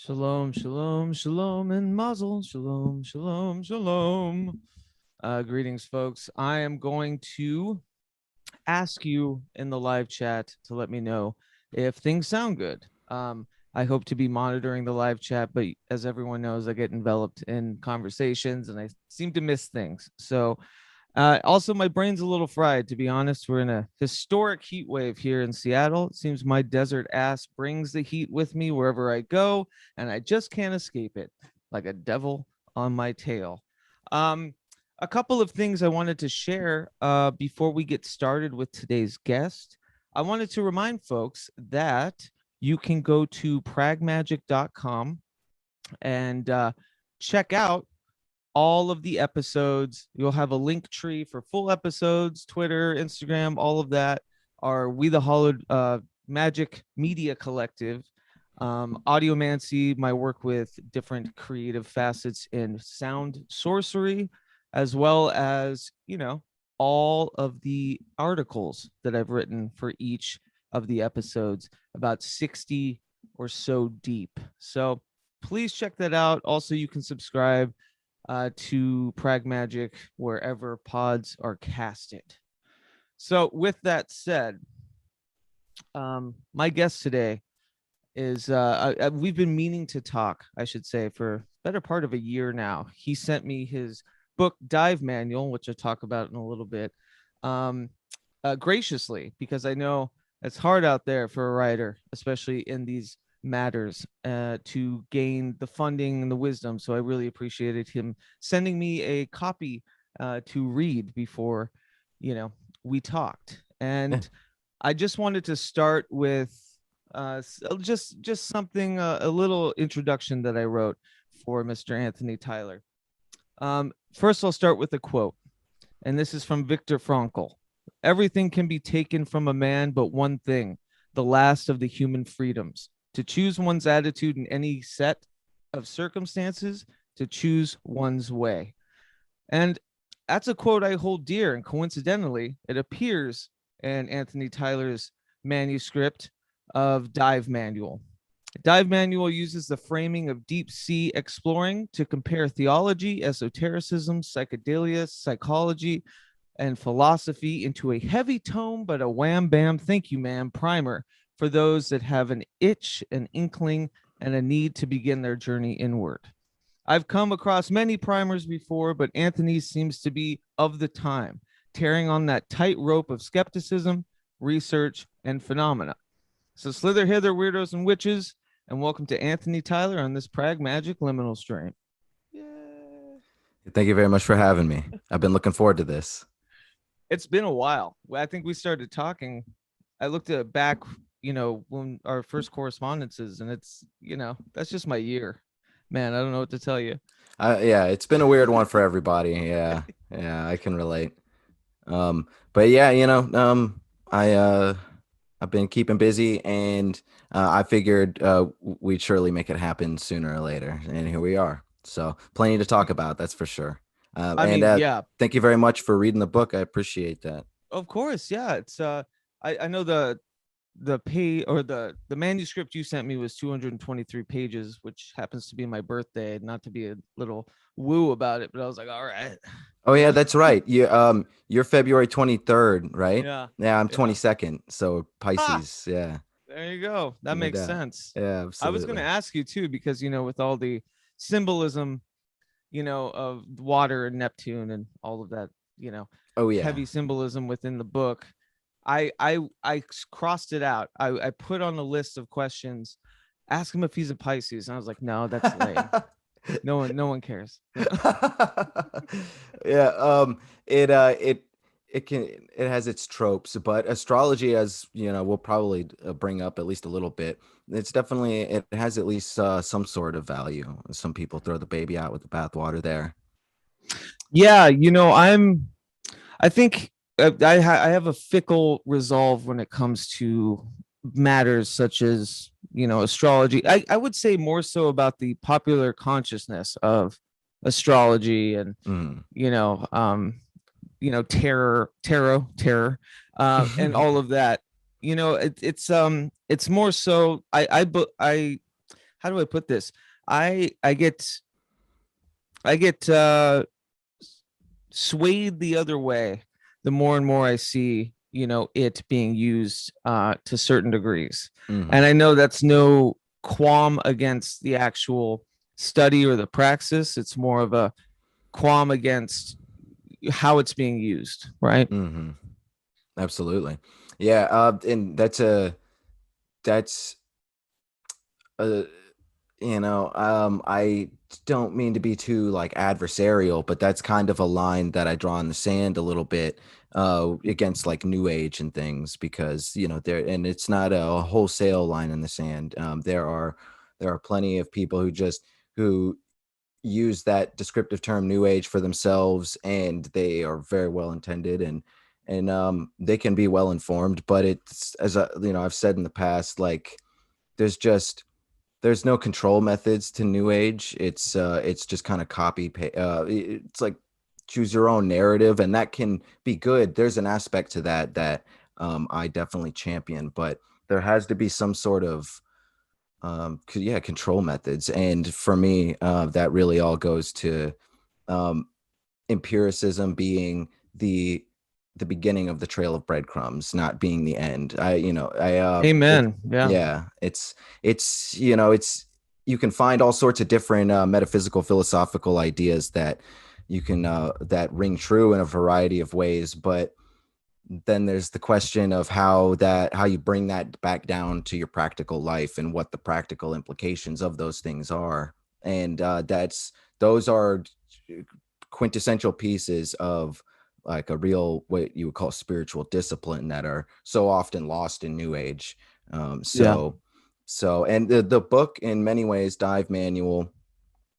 Shalom, shalom, shalom, and mazel. Shalom, shalom, shalom. Greetings, folks. I am going to ask you in the live chat to let me know if things sound good. I hope to be monitoring the live chat, but as everyone knows, I get enveloped in conversations and I seem to miss things. So also, my brain's a little fried, to be honest. We're in a historic heat wave here in Seattle. It seems my desert ass brings the heat with me wherever I go, and I just can't escape it, like a devil on my tail. A couple of things I wanted to share before we get started with today's guest. I wanted to remind folks that you can go to pragmagick.com and check out all of the episodes. You'll have a link tree for full episodes, Twitter, Instagram, all of that are We the Hollowed Magic Media Collective. AUDIOMANCY, my work with different creative facets in sound sorcery, as well as, all of the articles that I've written for each of the episodes, about 60 or so deep. So please check that out. Also, you can subscribe to Pragmagick wherever pods are casted. So with that said, my guest today is we've been meaning to talk, I should say, for better part of a year now. He sent me his book Dive Manual, which I'll talk about in a little bit, graciously, because I know it's hard out there for a writer, especially in these matters, to gain the funding and the wisdom. So I really appreciated him sending me a copy to read before, we talked. And I just wanted to start with just something, a little introduction that I wrote for Mr. Anthony Tyler. First, I'll start with a quote, and this is from Viktor Frankl. Everything can be taken from a man but one thing, the last of the human freedoms. To choose one's attitude in any set of circumstances, to choose one's way. And that's a quote I hold dear. And coincidentally, it appears in Anthony Tyler's manuscript of Dive Manual. Dive Manual uses the framing of deep sea exploring to compare theology, esotericism, psychedelia, psychology, and philosophy into a heavy tome, but a wham bam, thank you, ma'am, primer for those that have an itch, an inkling, and a need to begin their journey inward. I've come across many primers before, but Anthony seems to be of the time, tearing on that tight rope of skepticism, research, and phenomena. So slither, hither, weirdos, and witches, and welcome to Anthony Tyler on this Pragmagick liminal stream. Yeah. Thank you very much for having me. I've been looking forward to this. It's been a while. I think we started talking. I looked at back, when our first correspondences, and it's, that's just my year, man. I don't know what to tell you. Yeah, it's been a weird one for everybody. Yeah, I can relate. But yeah, I've been keeping busy, and I figured we'd surely make it happen sooner or later, and here we are. So plenty to talk about, that's for sure. Yeah. Thank you very much for reading the book. I appreciate that. Of course, yeah. It's I know the pay or the manuscript you sent me was 223 pages, which happens to be my birthday. Not to be a little woo about it, but I was like, all right. Oh yeah, that's right. You're February 23rd, right? Yeah, I'm 22nd, so Pisces. Yeah, there you go. That makes sense. Yeah, absolutely. I was going to ask you too, because with all the symbolism, of water and Neptune and all of that, oh yeah, heavy symbolism within the book. I crossed it out. I put on a list of questions, ask him if he's a Pisces, and I was like, no, that's lame. no one cares. Yeah, it has its tropes, but astrology, as we'll probably bring up at least a little bit, it has at least some sort of value. Some people throw the baby out with the bathwater there. Yeah, I think I have a fickle resolve when it comes to matters such as astrology. I would say more so about the popular consciousness of astrology and tarot, and all of that. It's more so I how do I put this? I get swayed the other way the more and more I see, it being used to certain degrees. And I know that's no qualm against the actual study or the praxis. It's more of a qualm against how it's being used, right? Absolutely. Yeah. And that's I don't mean to be too like adversarial, but that's kind of a line that I draw in the sand a little bit against like New Age and things, because there, and it's not a wholesale line in the sand. There are plenty of people who use that descriptive term New Age for themselves, and they are very well intended, and they can be well informed, but it's, as I've said in the past, like there's no control methods to New Age. It's just kind of it's like choose your own narrative, and that can be good. There's an aspect to that I definitely champion, but there has to be some sort of control methods. And for me, that really all goes to empiricism being the beginning of the trail of breadcrumbs, not being the end. Amen. It's you can find all sorts of different metaphysical philosophical ideas that you can that ring true in a variety of ways, but then there's the question of how you bring that back down to your practical life and what the practical implications of those things are. And those are quintessential pieces of like a real, what you would call spiritual discipline, that are so often lost in New Age. And the book, in many ways, Dive Manual,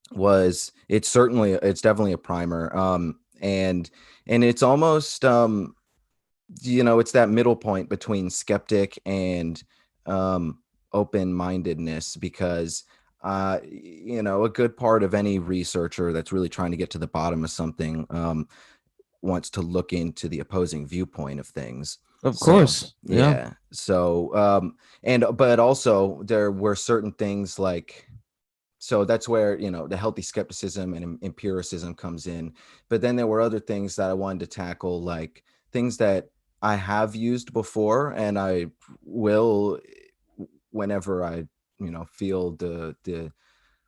it's definitely a primer. And it's almost, it's that middle point between skeptic and open-mindedness, because a good part of any researcher that's really trying to get to the bottom of something wants to look into the opposing viewpoint of things. Of course. Yeah. So but also there were certain things like, so that's where the healthy skepticism and empiricism comes in. But then there were other things that I wanted to tackle, like things that I have used before, and I will whenever I feel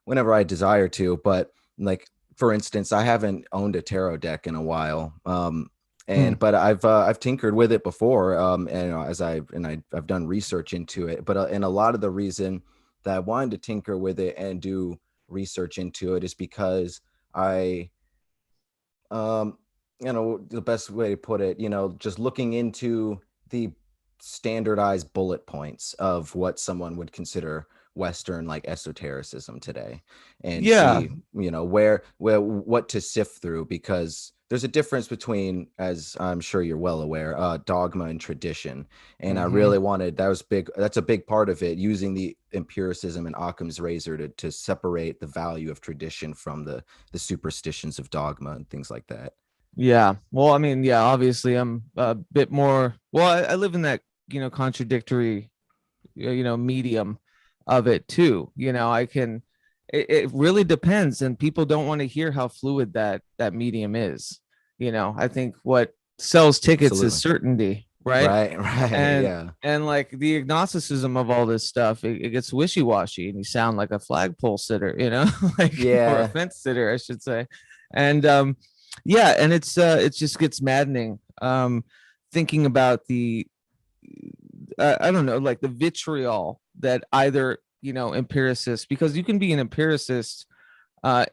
whenever I desire to. But like, for instance, I haven't owned a tarot deck in a while, but I've tinkered with it before, and I've done research into it. But and a lot of the reason that I wanted to tinker with it and do research into it is because the best way to put it, just looking into the standardized bullet points of what someone would consider Western like esotericism today, and see what to sift through, because there's a difference between, as I'm sure you're well aware, dogma and tradition. And I really wanted, that's a big part of it, using the empiricism and Occam's razor to separate the value of tradition from the superstitions of dogma and things like that. Yeah. Well, I mean, yeah, obviously I'm a bit more, I live in that, contradictory, medium of it too. It really depends, and people don't want to hear how fluid that medium is. I think what sells tickets is certainty, right? And like the agnosticism of all this stuff, it gets wishy-washy, and you sound like a flagpole sitter, or a fence sitter, I should say. And and it just gets maddening thinking about the I don't know, like the vitriol that either empiricists, because you can be an empiricist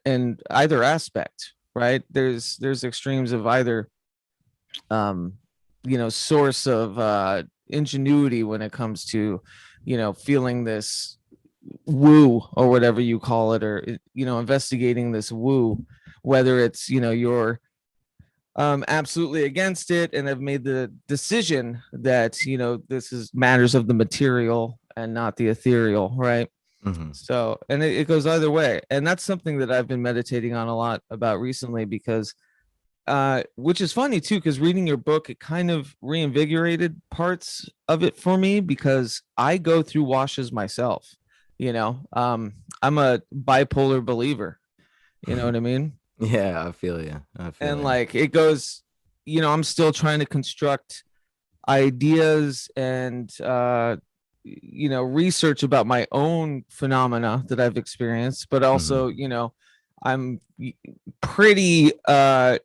in either aspect, right? There's extremes of either source of ingenuity when it comes to feeling this woo, or whatever you call it, or investigating this woo, whether it's you're absolutely against it and have made the decision that this is matters of the material and not the ethereal, right? So, and it goes either way, and that's something that I've been meditating on a lot about recently, because which is funny too, because reading your book, it kind of reinvigorated parts of it for me, because I go through washes myself, I'm a bipolar believer. You know what I mean? Yeah, I feel you. I feel And you. like it goes, I'm still trying to construct ideas and research about my own phenomena that I've experienced, but also, I'm pretty forthright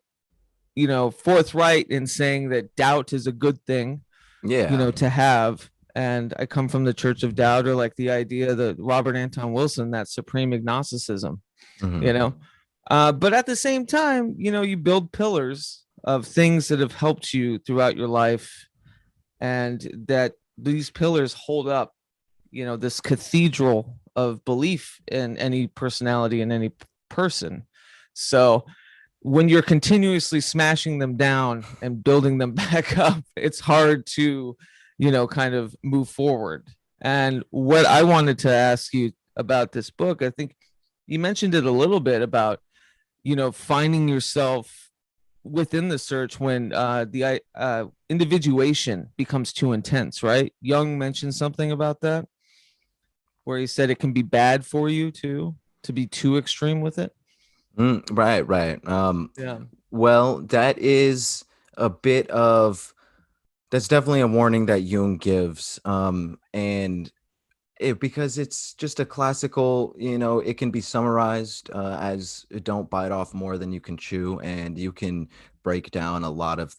in saying that doubt is a good thing, Yeah. to have. And I come from the Church of Doubt, or like the idea that Robert Anton Wilson, that supreme agnosticism, you Hmm. know. But at the same time, you build pillars of things that have helped you throughout your life, and that these pillars hold up, this cathedral of belief in any personality and any person. So when you're continuously smashing them down and building them back up, it's hard to, kind of move forward. And what I wanted to ask you about this book, I think you mentioned it a little bit about, finding yourself within the search when the individuation becomes too intense, right? Jung mentioned something about that, where he said it can be bad for you too, to be too extreme with it. Right, right. Yeah. Well, that is a bit of that's definitely a warning that Jung gives. And because it's just a classical, it can be summarized as don't bite off more than you can chew, and you can break down a lot of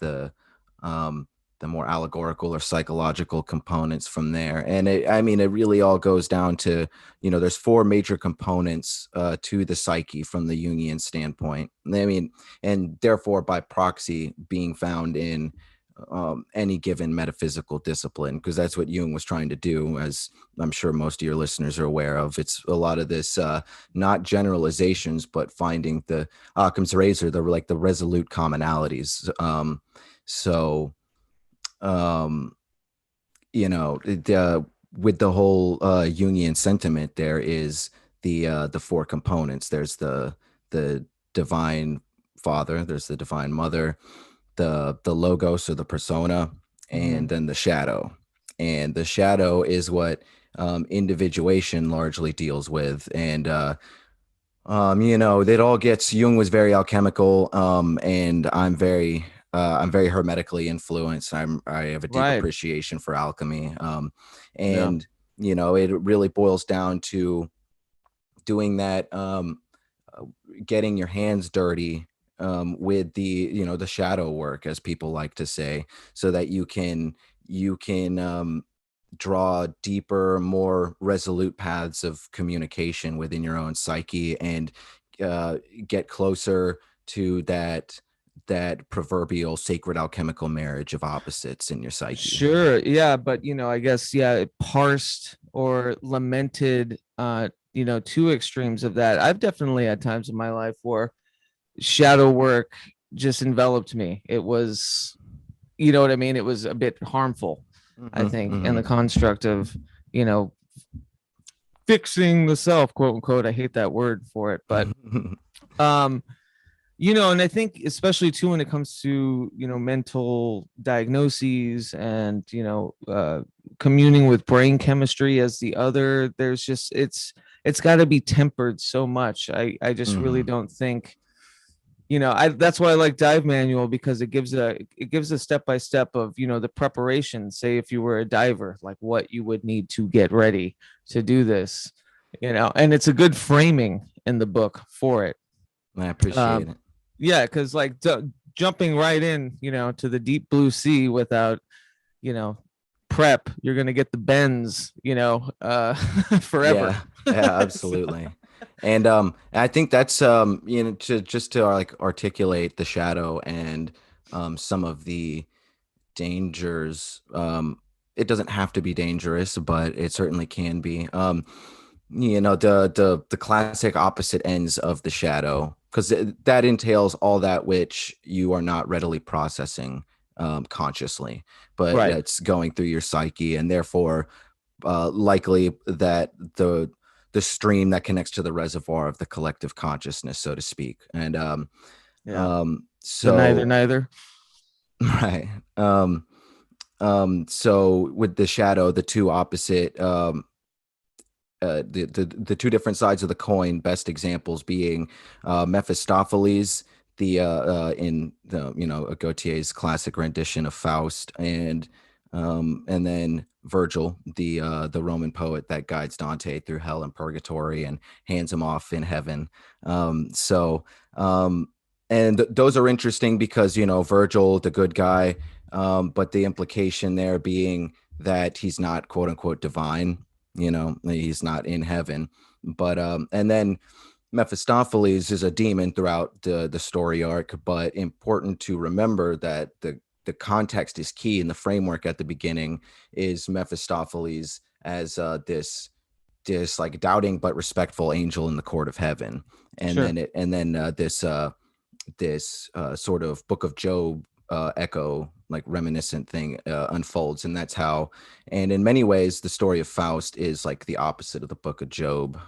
um, the more allegorical or psychological components from there. And I mean, it really all goes down to, there's four major components to the psyche from the Jungian standpoint. I mean, and therefore by proxy being found in any given metaphysical discipline, because that's what Jung was trying to do, as I'm sure most of your listeners are aware of. It's a lot of this, not generalizations, but finding the Occam's razor, the resolute commonalities. So, um, with the whole Jungian sentiment, there is the four components. There's the divine father, there's the divine mother, the logos or the persona, Mm-hmm. and then the shadow. And the shadow is what individuation largely deals with. And it all gets Jung was very alchemical, and I'm very hermetically influenced. I have a deep Right. appreciation for alchemy. Yeah. And it really boils down to doing that, getting your hands dirty with the shadow work, as people like to say, so that you can draw deeper, more resolute paths of communication within your own psyche, and get closer to that proverbial sacred alchemical marriage of opposites in your psyche. Sure. Yeah. But, I guess, yeah, it parsed or lamented, two extremes of that. I've definitely had times in my life where shadow work just enveloped me. It was, you know what I mean? It was a bit harmful, I Hmm. think, in Hmm. the construct of, you know, fixing the self, quote unquote. I hate that word for it, but, um, and I think especially too when it comes to, mental diagnoses and, communing with brain chemistry as the other, there's just, it's got to be tempered so much. I just really Hmm. don't think, that's why I like Dive Manual, because it gives a step by step of, the preparation. Say if you were a diver, like what you would need to get ready to do this, and it's a good framing in the book for it. I appreciate Um, it. yeah, because like jumping right in, to the deep blue sea without, you know, prep, you're gonna get the bends, forever. Yeah, yeah, absolutely. And I think that's to just to like articulate the shadow and some of the dangers. It doesn't have to be dangerous, but it certainly can be. The classic opposite ends of the shadow, because that entails all that which you are not readily processing consciously, but Right. it's going through your psyche, and therefore likely that the stream that connects to the reservoir of the collective consciousness, so to speak. And Yeah. The neither so neither. right. So with the shadow, the two opposite the two different sides of the coin. Best examples being Mephistopheles, the in the Gautier's classic rendition of Faust, and then Virgil, the Roman poet that guides Dante through hell and purgatory and hands him off in heaven. And those are interesting because Virgil, the good guy, but the implication there being that he's not quote unquote divine. He's not in heaven. But and then Mephistopheles is a demon throughout the story arc, but important to remember that the context is key, and the framework at the beginning is Mephistopheles as this like doubting but respectful angel in the court of heaven, and Sure. then this sort of Book of Job echo, like reminiscent thing unfolds, and that's how. And in many ways, the story of Faust is like the opposite of the Book of Job.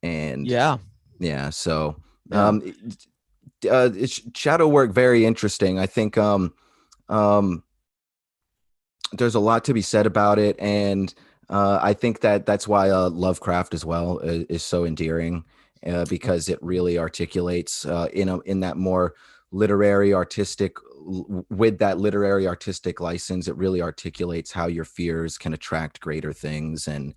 And Yeah. So Yeah. it's shadow work, very interesting. I think there's a lot to be said about it, and I think that's why Lovecraft as well is so endearing, because it really articulates in that more literary artistic with that literary artistic license. It really articulates how your fears can attract greater things, and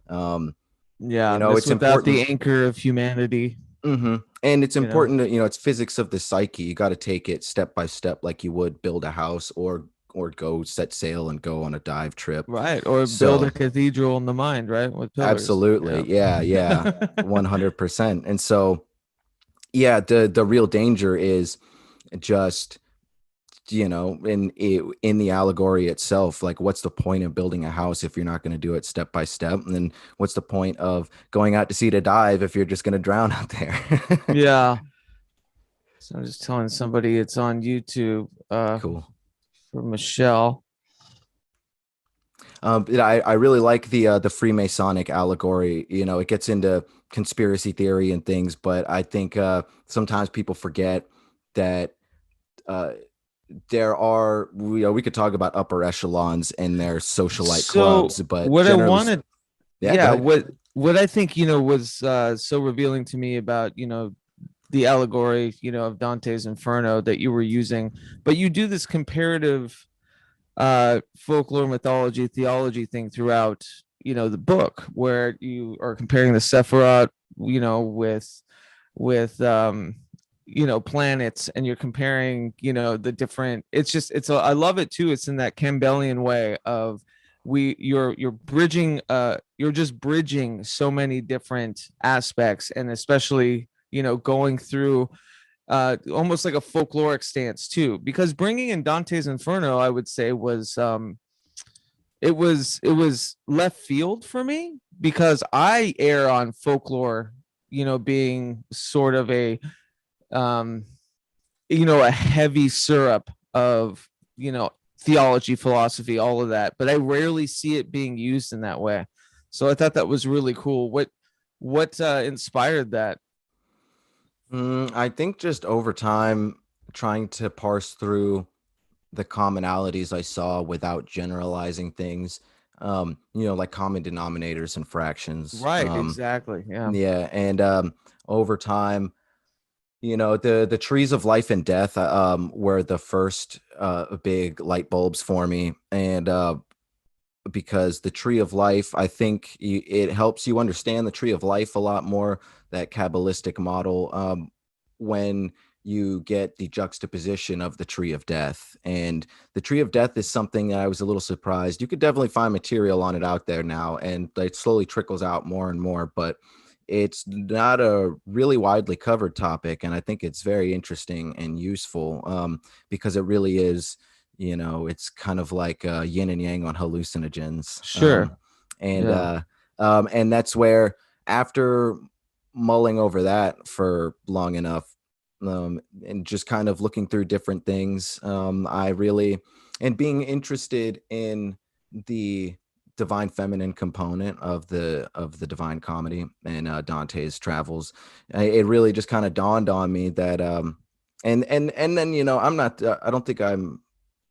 This it's without important. the anchor of humanity. Mm-hmm. And it's You know. important that, it's physics of the psyche. You got to take it step by step, like you would build a house or go set sail and go on a dive trip. Right. Or build a So cathedral in the mind, right? With pillars. absolutely. Yeah. 100%. And so, yeah, the real danger is just, in the allegory itself, like what's the point of building a house if you're not going to do it step by step? And then what's the point of going out to sea to dive if you're just going to drown out there? Yeah. So I'm just telling somebody it's on YouTube Cool. for Michelle. I really like the Freemasonic allegory. It gets into conspiracy theory and things, but I think sometimes people forget that there are, we could talk about upper echelons and their socialite clubs, but what I generally, wanted, yeah, what I think was so revealing to me about the allegory of Dante's Inferno that you were using, but you do this comparative folklore, mythology, theology thing throughout the book, where you are comparing the Sephiroth with planets, and you're comparing the different. I love it too. It's in that Campbellian way of you're bridging, you're just bridging so many different aspects, and especially going through almost like a folkloric stance too, because bringing in Dante's Inferno, I would say, was it was left field for me, because I err on folklore being sort of a a heavy syrup of theology, philosophy, all of that, but I rarely see it being used in that way. So I thought that was really cool. What inspired that? I think just over time, trying to parse through the commonalities I saw without generalizing things, like common denominators and fractions. Right, exactly. Yeah. Yeah, and over time, the trees of life and death were the first big light bulbs for me, and because the tree of life, I think it helps you understand the tree of life a lot more, that Kabbalistic model, when you get the juxtaposition of the tree of death. And the tree of death is something that I was a little surprised. You could definitely find material on it out there now, and it slowly trickles out more and more, but it's not a really widely covered topic. And I think it's very interesting and useful, because it really is, it's kind of like yin and yang on hallucinogens. Sure. And Yeah. and that's where, after mulling over that for long enough, and just kind of looking through different things, I really, and being interested in the divine feminine component of the Divine Comedy and Dante's travels, it really just kind of dawned on me that and then I'm not I don't think I'm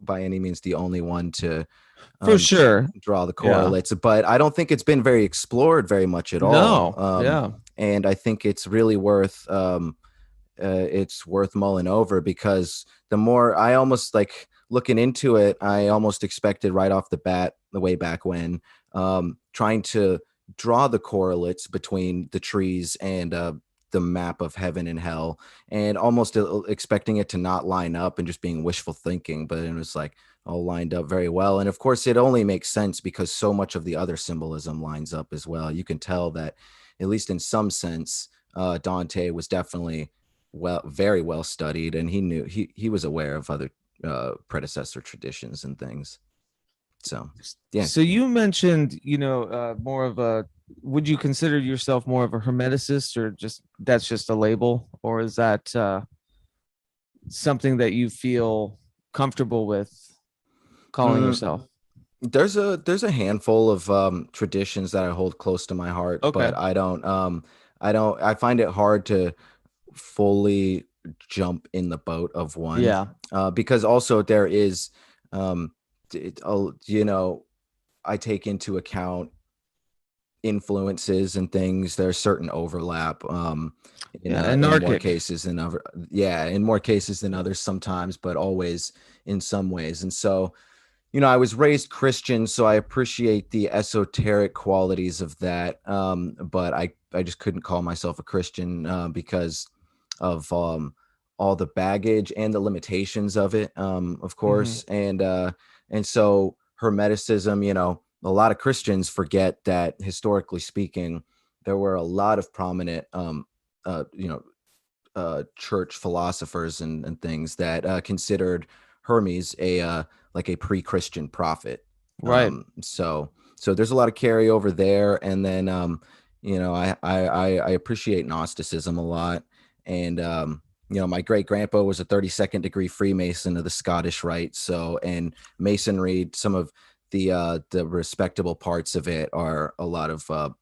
by any means the only one to For sure. draw the Yeah. correlates, but I don't think it's been very explored very much at all. No. Yeah. And I think it's really it's worth mulling over, because the more I almost like looking into it, I almost expected right off the bat, the way back when, trying to draw the correlates between the trees and the map of heaven and hell, and almost expecting it to not line up and just being wishful thinking, but it was like all lined up very well. And of course, it only makes sense because so much of the other symbolism lines up as well. You can tell that, at least in some sense, Dante was definitely very well studied, and he knew he was aware of other predecessor traditions and things. So yeah. So you mentioned, more of a, would you consider yourself more of a hermeticist, or just that's just a label, or is that something that you feel comfortable with calling yourself? There's a handful of traditions that I hold close to my heart, Okay. but I find it hard to fully jump in the boat of one, Yeah. because also there is you know, I take into account influences and things. There's certain overlap Yeah. in more Anarchic. cases than other, yeah, in more cases than others sometimes, but always in some ways. And so, I was raised Christian, so I appreciate the esoteric qualities of that. But I just couldn't call myself a Christian because of all the baggage and the limitations of it, of Hmm. course. And so Hermeticism, a lot of Christians forget that historically speaking, there were a lot of prominent, uh, you know, church philosophers and things that considered Hermes like a pre-Christian prophet. Right. So there's a lot of carryover there, and then I appreciate Gnosticism a lot, and my great grandpa was a 32nd degree Freemason of the Scottish Rite. So, and Masonry, some of the respectable parts of it are a lot of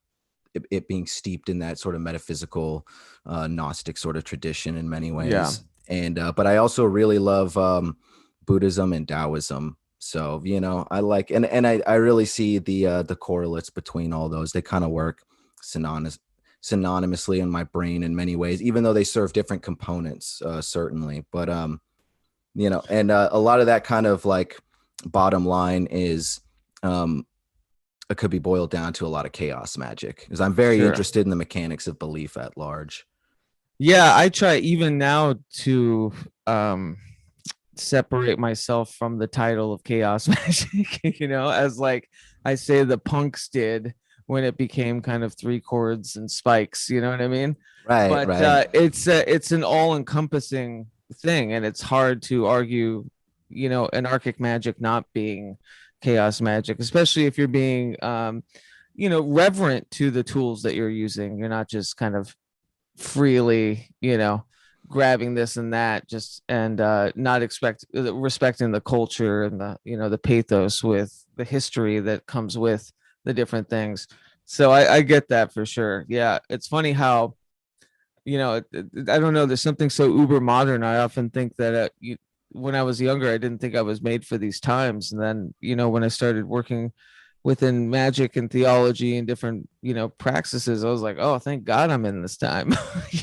it being steeped in that sort of metaphysical Gnostic sort of tradition in many Yeah. ways. And but I also really love Buddhism and Taoism. So I like, and I really see the correlates between all those. They kind of work synonymously in my brain in many ways, even though they serve different components, certainly. But and a lot of that kind of like bottom line is it could be boiled down to a lot of chaos magic, because I'm very Sure. interested in the mechanics of belief at large. Yeah, I try even now to um separate myself from the title of chaos magic, as like I say the punks did when it became kind of three chords and spikes, you know what I mean? Right, But right. it's an all-encompassing thing, and it's hard to argue, anarchic magic not being chaos magic, especially if you're being reverent to the tools that you're using. You're not just kind of freely, grabbing this and that, just and not respecting the culture and the pathos with the history that comes with the different things. So I get that for sure. Yeah, it's funny how I don't know, there's something so uber modern. I often think that when I was younger, I didn't think I was made for these times, and then when I started working within magic and theology and different practices, I was like, oh, thank God I'm in this time.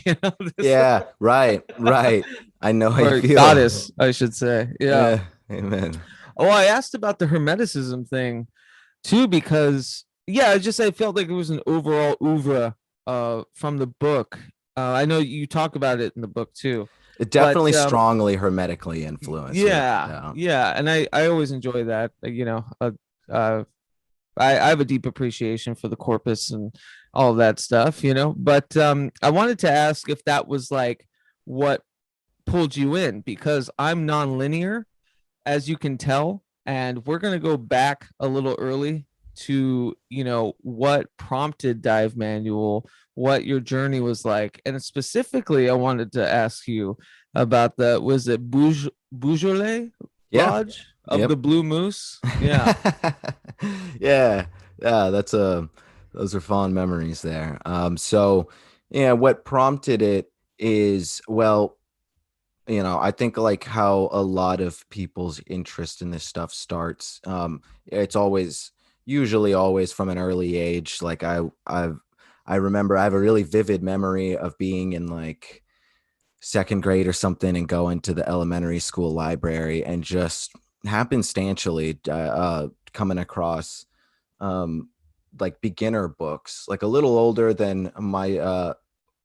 This, Yeah, right, right. I know how you or feel. goddess, I should say. Yeah. Yeah, amen. Oh, I asked about the hermeticism thing too, because I felt like it was an overall oeuvre from the book. I know you talk about it in the book too, It but definitely strongly hermetically influenced. Yeah, yeah, yeah. yeah, and I always enjoy that. Uh, I have a deep appreciation for the corpus and all of that stuff, But I wanted to ask if that was like what pulled you in, because I'm nonlinear, as you can tell, and we're gonna go back a little early to what prompted Dive Manual, what your journey was like, and specifically, I wanted to ask you about the was it Beaujolais Yeah. Lodge of Yep. the Blue Moose? Yeah, Yeah. Yeah, those are fond memories there. So yeah, what prompted it is, well, I think like how a lot of people's interest in this stuff starts. It's always usually always from an early age. Like I remember I have a really vivid memory of being in like second grade or something and going to the elementary school library and just happenstantially coming across um, like beginner books, like a little older than my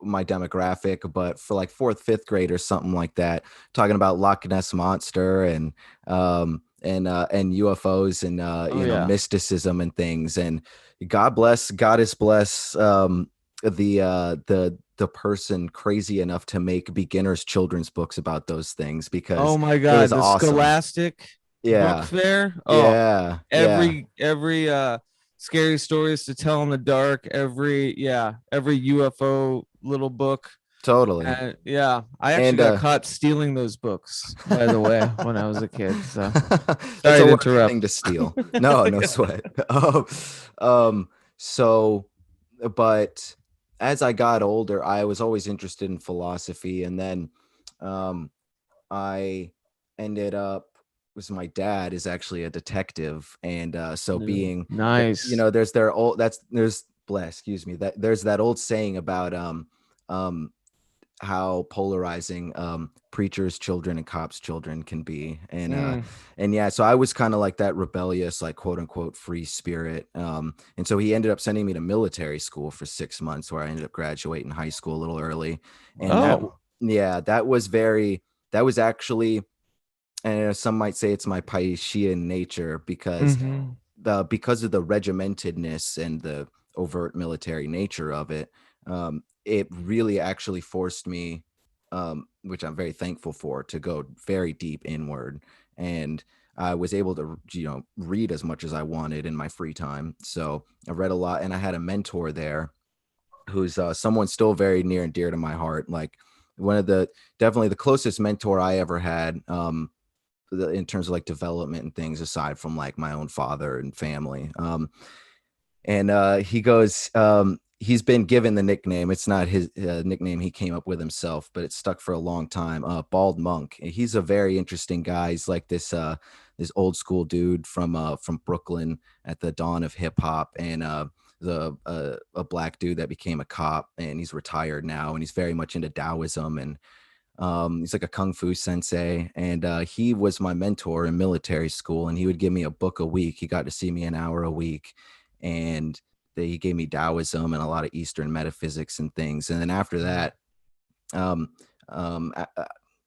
demographic, but for like fourth, fifth grade or something like that, talking about Loch Ness monster and UFOs and Oh yeah. mysticism and things. And God bless, goddess bless the person crazy enough to make beginners children's books about those things Oh because my it God, was the awesome. Scholastic book Yeah, fair. Oh, yeah, yeah, every scary stories to tell in the dark, every UFO little book. totally. And yeah, I actually And got caught stealing those books, by the way, when I was a kid. So that's sorry a to worthy thing to interrupt. steal. No, no Yeah. sweat. Um, so, but as I got older, I was always interested in philosophy, and then um, I ended up was my dad is actually a detective, and so No. being Nice. there's their old that's there's bless excuse me that there's that old saying about um how polarizing preachers children and cops children can be. Mm. And yeah, so I was kind of like that rebellious like quote unquote free spirit. And so he ended up sending me to military school for 6 months where I ended up graduating high school a little early. And Oh. yeah, that was actually, and some might say it's my Piscean nature Mm-hmm. because of the regimentedness and the overt military nature of it. It really actually forced me, which I'm very thankful for, to go very deep inward. And I was able to, read as much as I wanted in my free time. So I read a lot, and I had a mentor there who's someone still very near and dear to my heart. Like one of the definitely the closest mentor I ever had. In terms of like development and things aside from like my own father and family. And he goes, he's been given the nickname. It's not his nickname he came up with himself, but it's stuck for a long time. Bald Monk. He's a very interesting guy. He's like this old school dude from Brooklyn at the dawn of hip hop, and a black dude that became a cop, and he's retired now, and he's very much into Taoism, and he's like a kung fu sensei, and he was my mentor in military school, and he would give me a book a week. He got to see me an hour a week, and he gave me Taoism and a lot of Eastern metaphysics and things. And then after that, um, um,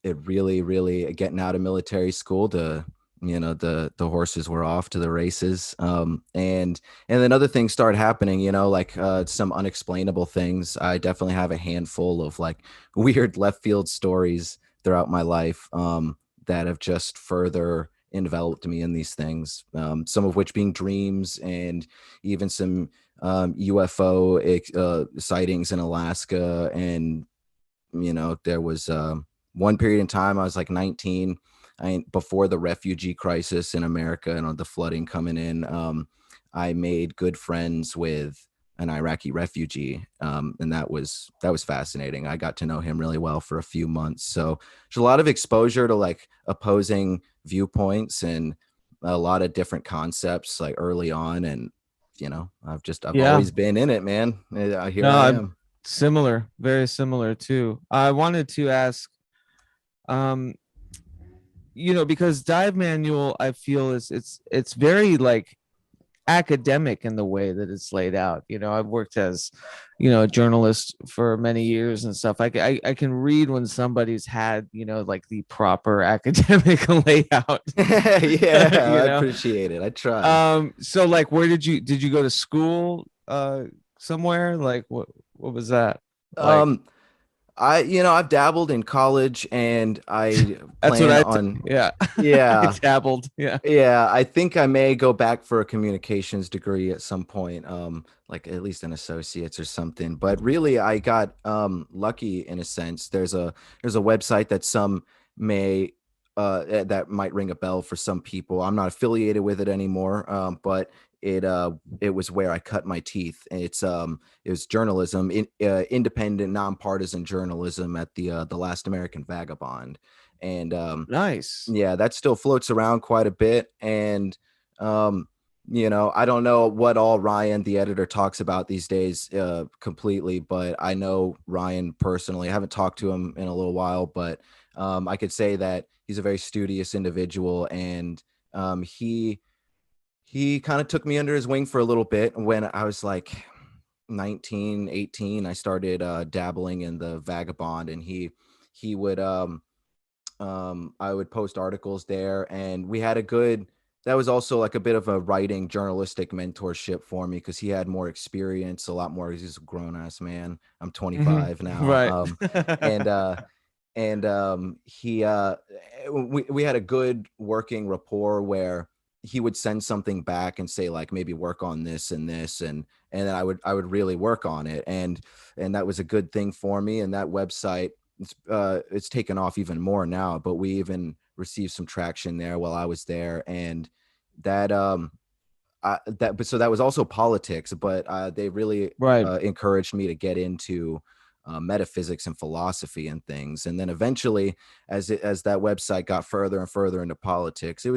it really, really getting out of military school to the horses were off to the races, and then other things started happening, like some unexplainable things. I definitely have a handful of like weird left field stories throughout my life, that have just further enveloped me in these things, some of which being dreams and even some UFO sightings in Alaska. And there was one period in time I was like 19, before the refugee crisis in America and the flooding coming in. I made good friends with an Iraqi refugee, and that was fascinating. I got to know him really well for a few months. So there's a lot of exposure to like opposing viewpoints and a lot of different concepts like early on. And I've Yeah. always been in it, man. Here No, I I'm am. similar, very similar too. I wanted to ask, um, because Dive Manual, I feel it's very like academic in the way that it's laid out. I've worked as, a journalist for many years and stuff. I can read when somebody's had, like the proper academic layout. Yeah, you I know. appreciate it. I try. So like, where did you go to school? Somewhere like what was that like? Um, I've dabbled in college, and I That's what plan I on, yeah. I yeah, dabbled. Yeah. yeah, I think I may go back for a communications degree at some point, like at least an associate's or something. But really, I got lucky in a sense. There's a website that some may that might ring a bell for some people. I'm not affiliated with it anymore, but it was where I cut my teeth. It was journalism, independent, nonpartisan journalism at the Last American Vagabond, and Nice. yeah, that still floats around quite a bit. And um, I don't know what all Ryan, the editor, talks about these days completely, but I know Ryan personally. I haven't talked to him in a little while, but I could say that he's a very studious individual, and he kind of took me under his wing for a little bit. When I was like 19, 18, I started dabbling in the Vagabond, and he would I would post articles there, and we had a good, that was also like a bit of a writing journalistic mentorship for me, because he had more experience, a lot more. He's a grown ass man. I'm Mhm. 25 now. Right. And he we had a good working rapport where he would send something back and say, like, maybe work on this and this, and then I would really work on it, and that was a good thing for me. And that website, it's taken off even more now, but we even received some traction there while I was there. And that but so that was also politics, but they really Right. encouraged me to get into metaphysics and philosophy and things. And then eventually, as that website got further and further into politics, it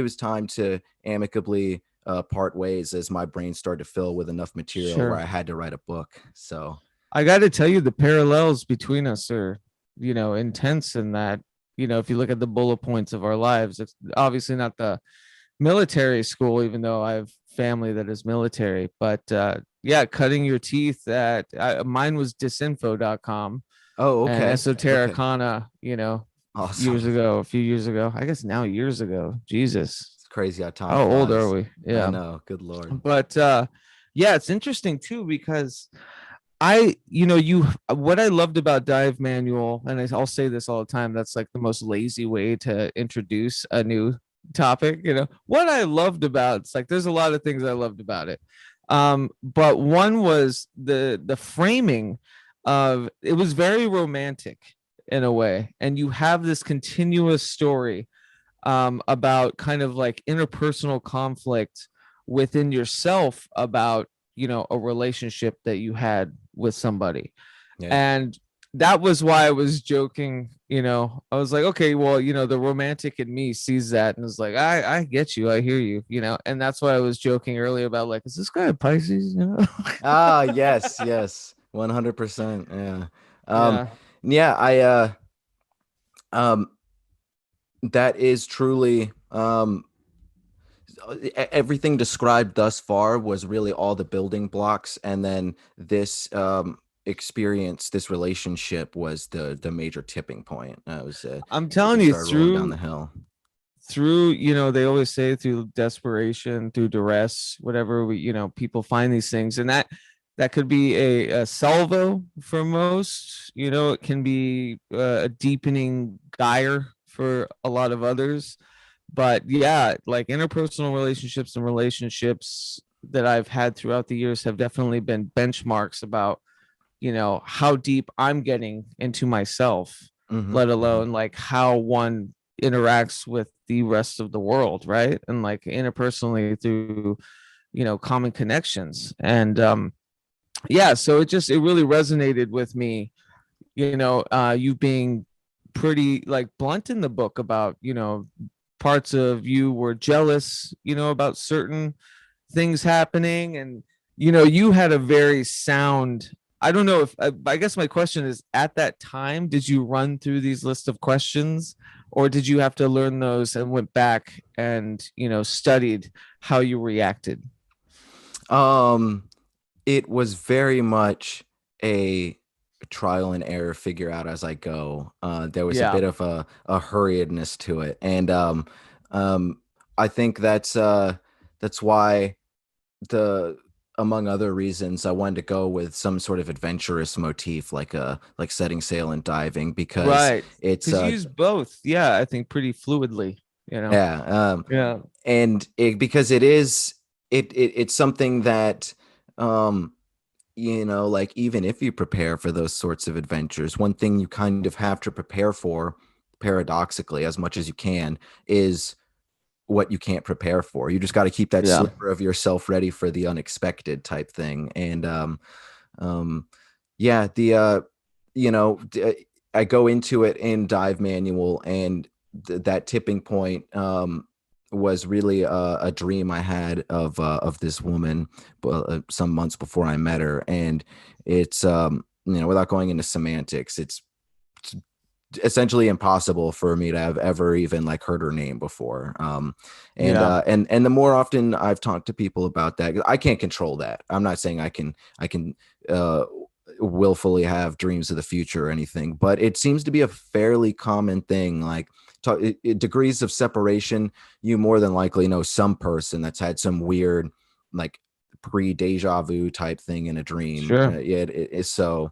was time to amicably part ways, as my brain started to fill with enough material where Sure. I had to write a book. So I got to tell you, the parallels between us are, intense in that, if you look at the bullet points of our lives, it's obviously not the military school, even though I have family that is military, but yeah, cutting your teeth at, mine was disinfo.com oh, and okay, okay, esotericana, awesome. a few years ago, I guess now years ago. Jesus. It's crazy how time How old are flies. we? I Yeah. know. Good Lord. But yeah, it's interesting too, because I, you, what I loved about Dive Manual, and I'll say this all the time, that's like the most lazy way to introduce a new topic. What I loved about, it's like there's a lot of things I loved about it. But one was the framing of it was very romantic in a way, and you have this continuous story about kind of like interpersonal conflict within yourself about a relationship that you had with somebody. Yeah. And that was why I was joking. I was like, okay, well, the romantic in me sees that and is like, I get you, I hear you, and that's why I was joking earlier about, like, is this guy a Pisces? Ah, yes, yes. 100%. Yeah. Um, Yeah. yeah, um, that is truly, everything described thus far was really all the building blocks. And then this, experience, this relationship was the major tipping point. It was, I'm telling everything you, started rolling down the through hill. they always say through desperation, through duress, whatever, people find these things. And that could be a salvo for most. It can be a deepening gyre for a lot of others. But yeah, like interpersonal relationships and relationships that I've had throughout the years have definitely been benchmarks about, how deep I'm getting into myself, Hmm. let Hmm. alone like how one interacts with the rest of the world, right? And like interpersonally through, common connections. And yeah, so it really resonated with me, you being pretty like blunt in the book about, parts of you were jealous, about certain things happening. And you had a very sound, I don't know if, I guess my question is, at that time did you run through these list of questions, or did you have to learn those and went back and studied how you reacted? Um, it was very much a trial and error, figure out as I go. There was a Yeah. bit of a hurriedness to it, and um, I think that's why, the among other reasons, I wanted to go with some sort of adventurous motif, like setting sail and diving, because Right. it's Because you use both, yeah, I think pretty fluidly, yeah, yeah. and because it's something that, um like, even if you prepare for those sorts of adventures, one thing you kind of have to prepare for paradoxically, as much as you can, is what you can't prepare for. You just got to keep that Yeah. sliver of yourself ready for the unexpected type thing. And yeah, I go into it in Dive Manual, and that tipping point was really a dream I had of this woman some months before I met her. And it's without going into semantics, it's essentially impossible for me to have ever even like heard her name before. And the more often I've talked to people about that, I can't control that. I'm not saying I can uh willfully have dreams of the future or anything, but it seems to be a fairly common thing. Like degrees of separation, you more than likely know some person that's had some weird like pre-deja vu type thing in a dream. Sure. Yeah, it is. So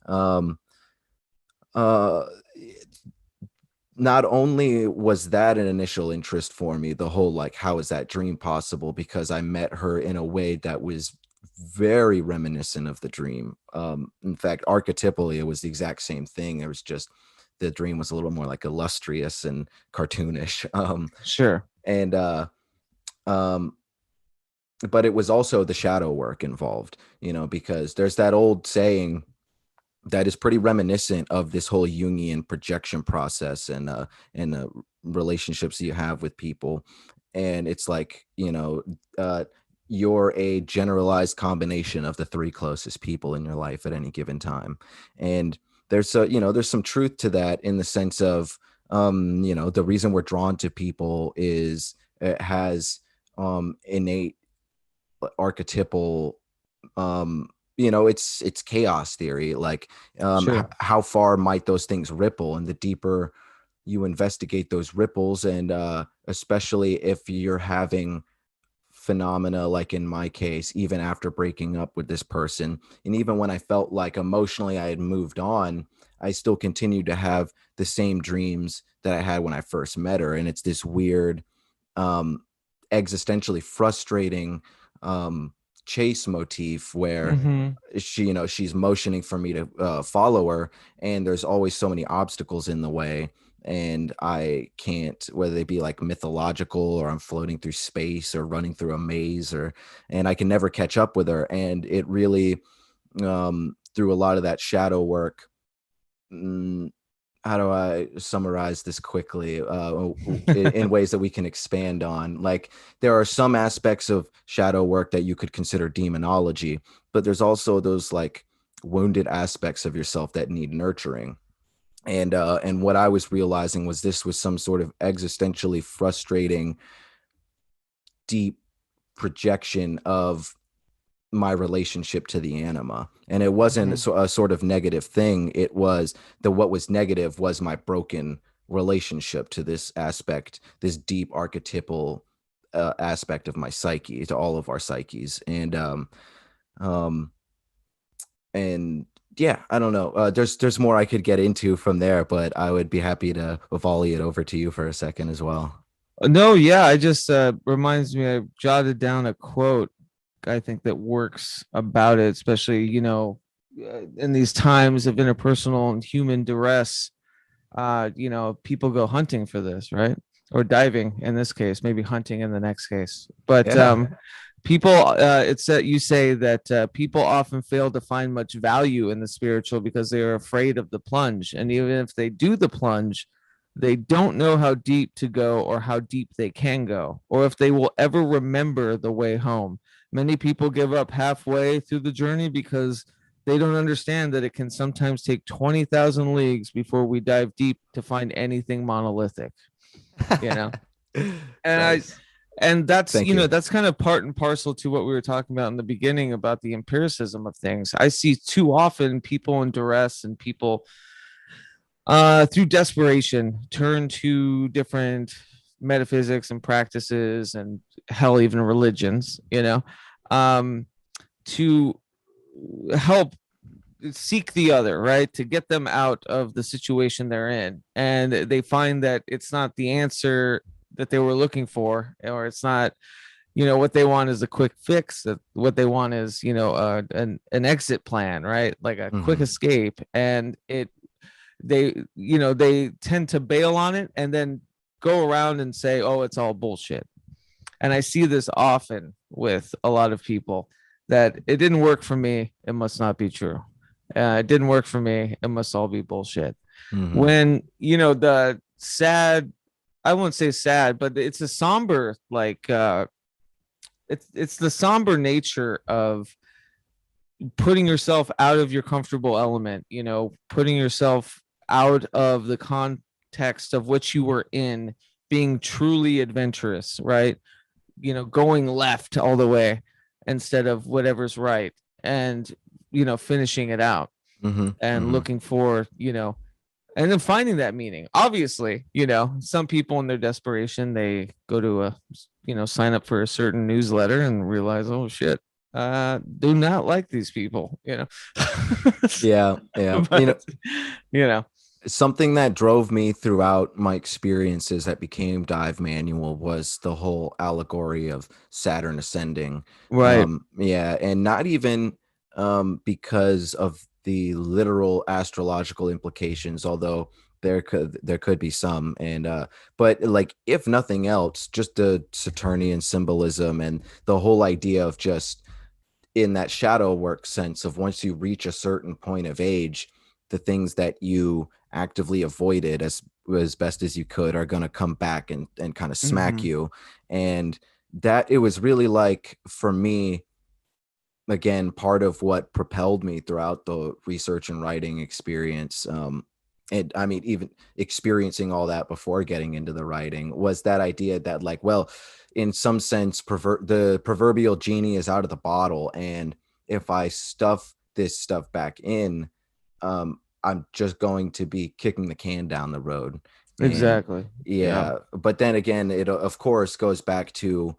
uh not only was that an initial interest for me, the whole like, how is that dream possible? Because I met her in a way that was very reminiscent of the dream. In fact, archetypally, it was the exact same thing. It was just the dream was a little more like illustrious and cartoonish. Sure. And but it was also the shadow work involved, because there's that old saying that is pretty reminiscent of this whole Jungian projection process and relationships you have with people. And it's like, you're a generalized combination of the three closest people in your life at any given time. And there's some truth to that, in the sense of, the reason we're drawn to people is it has innate archetypal it's chaos theory. Like Sure. how far might those things ripple, and the deeper you investigate those ripples, and especially if you're having phenomena like in my case, even after breaking up with this person, and even when I felt like emotionally I had moved on, I still continued to have the same dreams that I had when I first met her. And it's this weird existentially frustrating chase motif where Mm-hmm. she's motioning for me to follow her, and there's always so many obstacles in the way, and I can't, whether they be like mythological, or I'm floating through space, or running through a maze, and I can never catch up with her. And it really through a lot of that shadow work, how do I summarize this quickly in ways that we can expand on? Like, there are some aspects of shadow work that you could consider demonology, but there's also those like wounded aspects of yourself that need nurturing. And what I was realizing was this was some sort of existentially frustrating, deep projection of my relationship to the anima. And it wasn't a sort of negative thing. It was what was negative was my broken relationship to this aspect, this deep archetypal aspect of my psyche, to all of our psyches. Um and yeah, I don't know. There's more I could get into from there, but I would be happy to volley it over to you for a second as well. No, yeah, I just reminds me, I jotted down a quote I think that works about it, especially, in these times of interpersonal and human duress. People go hunting for this, right? Or diving in this case, maybe hunting in the next case. But Yeah. people, it's that you say that people often fail to find much value in the spiritual because they are afraid of the plunge. And even if they do the plunge, they don't know how deep to go or how deep they can go, or if they will ever remember the way home. Many people give up halfway through the journey because they don't understand that it can sometimes take 20,000 leagues before we dive deep to find anything monolithic, you know? And Nice. that's, Thank you. that's kind of part and parcel to what we were talking about in the beginning about the empiricism of things. I see too often people in duress and people through desperation turn to different metaphysics and practices and hell, even religions, um, to help seek the other, right? To get them out of the situation they're in. And they find that it's not the answer that they were looking for, or it's not, what they want is a quick fix. That what they want is, an exit plan, right? Like a quick Mhm. escape. And it they tend to bail on it and then go around and say, oh, it's all bullshit. And I see this often with a lot of people, that it didn't work for me, it must not be true. It didn't work for me, it must all be bullshit. Mm-hmm. When, the sad, I won't say sad, but it's a somber, like, it's the somber nature of putting yourself out of your comfortable element, putting yourself out of the context of which you were in, being truly adventurous, right? Going left all the way instead of whatever's right, and finishing it out, Mm-hmm. and Mm-hmm. looking for, and then finding that meaning. Obviously, some people in their desperation, they go to sign up for a certain newsletter and realize, oh shit, do not like these people, Yeah. But, something that drove me throughout my experiences that became Dive Manual was the whole allegory of Saturn ascending. right. And not even because of the literal astrological implications, although there could be some, and but like, if nothing else, just the Saturnian symbolism and the whole idea of just in that shadow work sense of once you reach a certain point of age, the things that you actively avoided as best as you could are going to come back and kind of smack you. And that, it was really like, for me, again, part of what propelled me throughout the research and writing experience, and I mean, even experiencing all that before getting into the writing, was that idea that, like, well, in some sense, the proverbial genie is out of the bottle, and if I stuff this stuff back in, I'm just going to be kicking the can down the road. And Exactly. yeah. But then again, it of course goes back to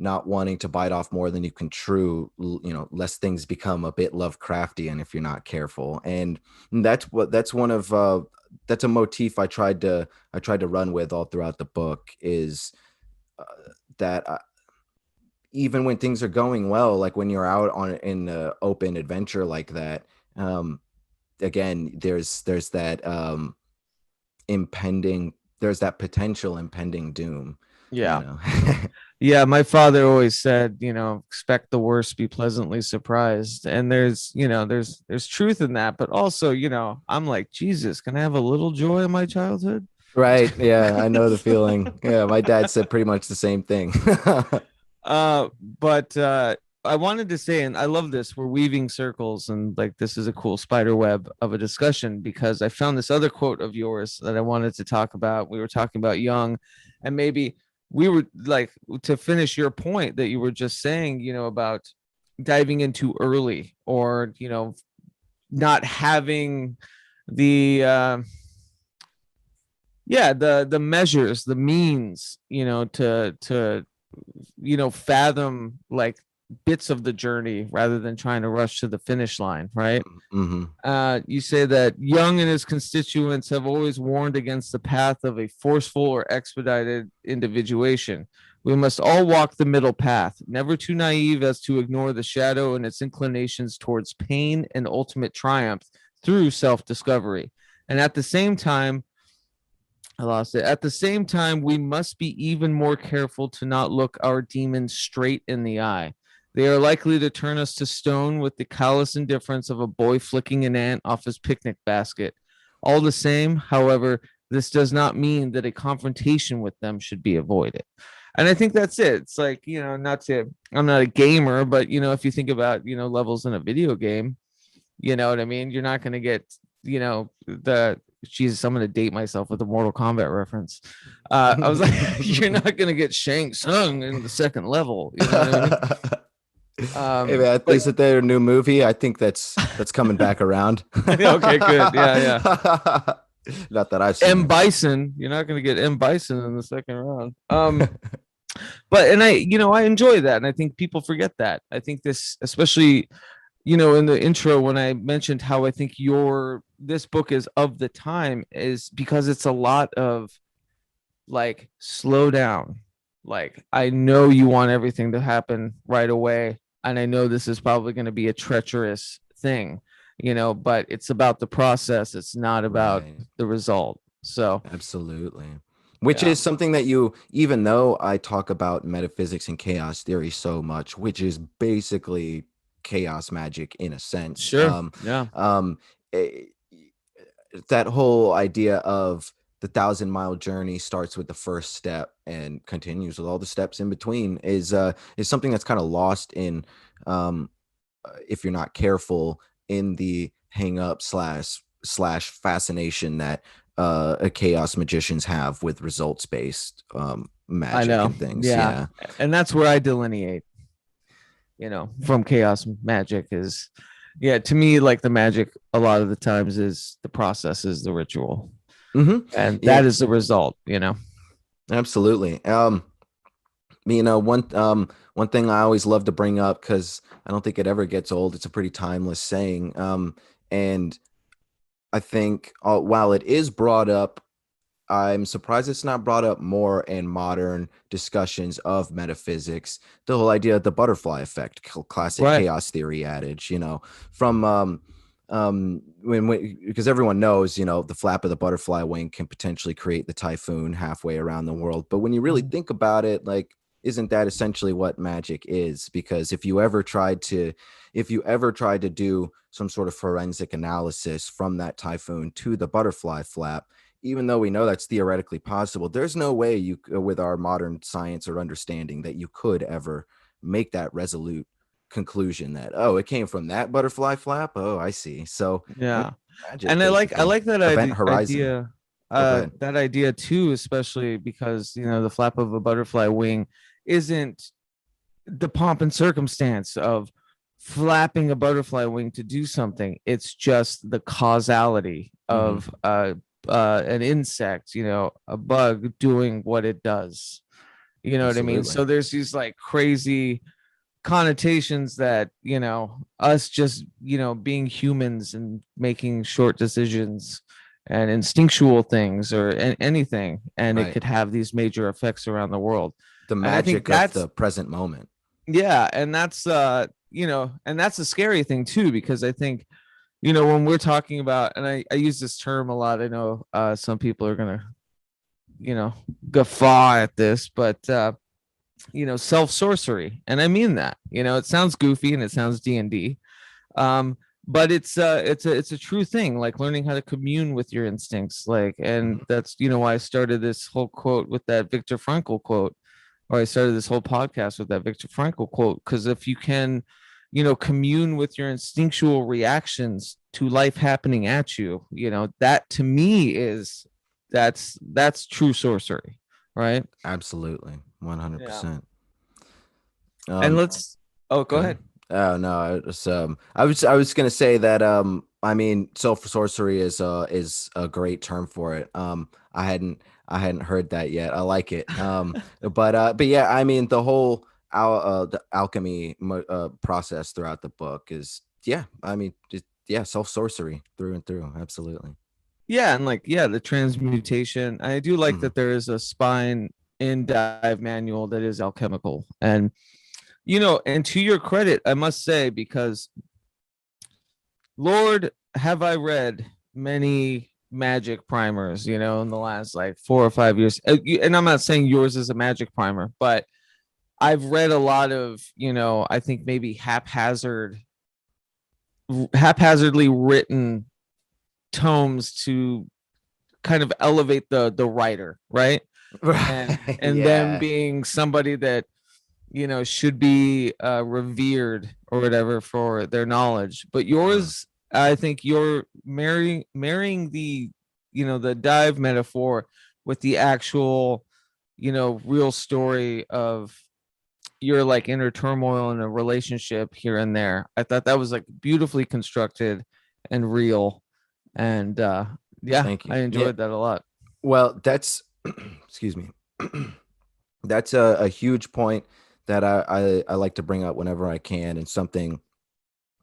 not wanting to bite off more than you can chew, lest things become a bit Lovecraftian if you're not careful. And that's a motif I tried to run with all throughout the book, is that even when things are going well, like when you're out in the open adventure like that, again, there's that potential impending doom. Yeah. Yeah, my father always said, expect the worst, be pleasantly surprised. And there's truth in that, but also, I'm like, Jesus, can I have a little joy in my childhood? Right. Yeah, I know the feeling. Yeah, my dad said pretty much the same thing. But I wanted to say, and I love this, we're weaving circles, and like, this is a cool spider web of a discussion, because I found this other quote of yours that I wanted to talk about. We were talking about Jung, and maybe we were like, to finish your point that you were just saying, about diving in too early, or, not having the the measures, the means, to fathom like bits of the journey rather than trying to rush to the finish line, right? You say that Jung and his constituents have always warned against the path of a forceful or expedited individuation. We must all walk the middle path, never too naive as to ignore the shadow and its inclinations towards pain and ultimate triumph through self-discovery. And at the same time, I lost it. At the same time, we must be even more careful to not look our demons straight in the eye. They are likely to turn us to stone with the callous indifference of a boy flicking an ant off his picnic basket. All the same, however, this does not mean that a confrontation with them should be avoided. And I think that's it. It's like, I'm not a gamer, but, if you think about, levels in a video game, you know what I mean? You're not going to get, Jesus, I'm going to date myself with a Mortal Kombat reference. I was like, you're not going to get Shang Tsung in the second level. You know what I mean? Hey man, isn't there a new movie? I think that's coming back around. Okay, good. Yeah. Not that I've seen M. Bison. You're not going to get M. Bison in the second round. But and I enjoy that, and I think people forget that. I think this, especially, in the intro when I mentioned how I think this book is of the time, is because it's a lot of like, slow down. Like, I know you want everything to happen right away, and I know this is probably going to be a treacherous thing. but it's about the process. It's not about Right. the result. So Absolutely. Which yeah, is something that even though I talk about metaphysics and chaos theory so much, which is basically chaos magic in a sense, sure. Yeah, um, eh, that whole idea of the 1,000-mile journey starts with the first step and continues with all the steps in between is something that's kind of lost in, um, if you're not careful, in the hang up slash fascination that chaos magicians have with results based I magic know. and things. Yeah, Yeah. and that's where I delineate, from chaos magic is, yeah, to me, like the magic a lot of the times is the process is the ritual, Hmm. and Yeah, that is the result. absolutely. One thing I always love to bring up, because I don't think it ever gets old, it's a pretty timeless saying, and I think while it is brought up, I'm surprised it's not brought up more in modern discussions of metaphysics. The whole idea of the butterfly effect, classic Right. chaos theory adage, from because everyone knows, the flap of the butterfly wing can potentially create the typhoon halfway around the world. But when you really Mhm. think about it, like, isn't that essentially what magic is? Because if you ever tried to do some sort of forensic analysis from that typhoon to the butterfly flap, even though we know that's theoretically possible, there's no way with our modern science or understanding, that you could ever make that resolute conclusion that, oh, it came from that butterfly flap. Oh, I see. So, I mean, Yeah, magic and I basically, like that event horizon. idea, Oh, go ahead. that idea too, especially because the flap of a butterfly wing isn't the pomp and circumstance of flapping a butterfly wing to do something. It's just the causality Hmm. of an insect, a bug doing what it does. You know what I mean? Absolutely. So there's these like crazy connotations that, us just, being humans and making short decisions and instinctual things or anything, and it Right. could have these major effects around the world. The And I think magic of that's, the present moment. yeah, and that's and that's a scary thing too, because I think, when we're talking about, and I use this term a lot, I know some people are gonna, you know, guffaw at this, but self sorcery, and I mean that. It sounds goofy and it sounds D&D, um, but it's a true thing, like learning how to commune with your instincts, like, and Mhm. that's why I started this whole quote with that Viktor Frankl quote, or I started this whole podcast with that Viktor Frankl quote, because if you can, commune with your instinctual reactions to life happening at you, that to me is that's true sorcery, right? Absolutely. Yeah. 100%. And Um, let's, oh, go Go ahead. ahead. Oh no, I was gonna say that, I mean, self sorcery is a great term for it. I hadn't heard that yet. I like it. But yeah, I mean, the alchemy process throughout the book is, yeah, I mean, just, yeah, self sorcery through and through. Absolutely. Yeah, and like, yeah, the transmutation. I do like Hmm. that there is a spine in dive manual that is alchemical. And and to your credit, I must say, because Lord, have I read many magic primers, in the last like 4 or 5 years. And I'm not saying yours is a magic primer, but I've read a lot of, I think maybe haphazardly written tomes to kind of elevate the writer, right? Right. And them Yeah. being somebody that should be revered or whatever for their knowledge. But Mm. yours, I think you're marrying the dive metaphor with the actual real story of your like inner turmoil in a relationship here and there. I thought that was like beautifully constructed and real, and yeah, Thank you. I Yeah. enjoyed that a lot. Well, that's excuse me. That's a huge point that I like to bring up whenever I can, and something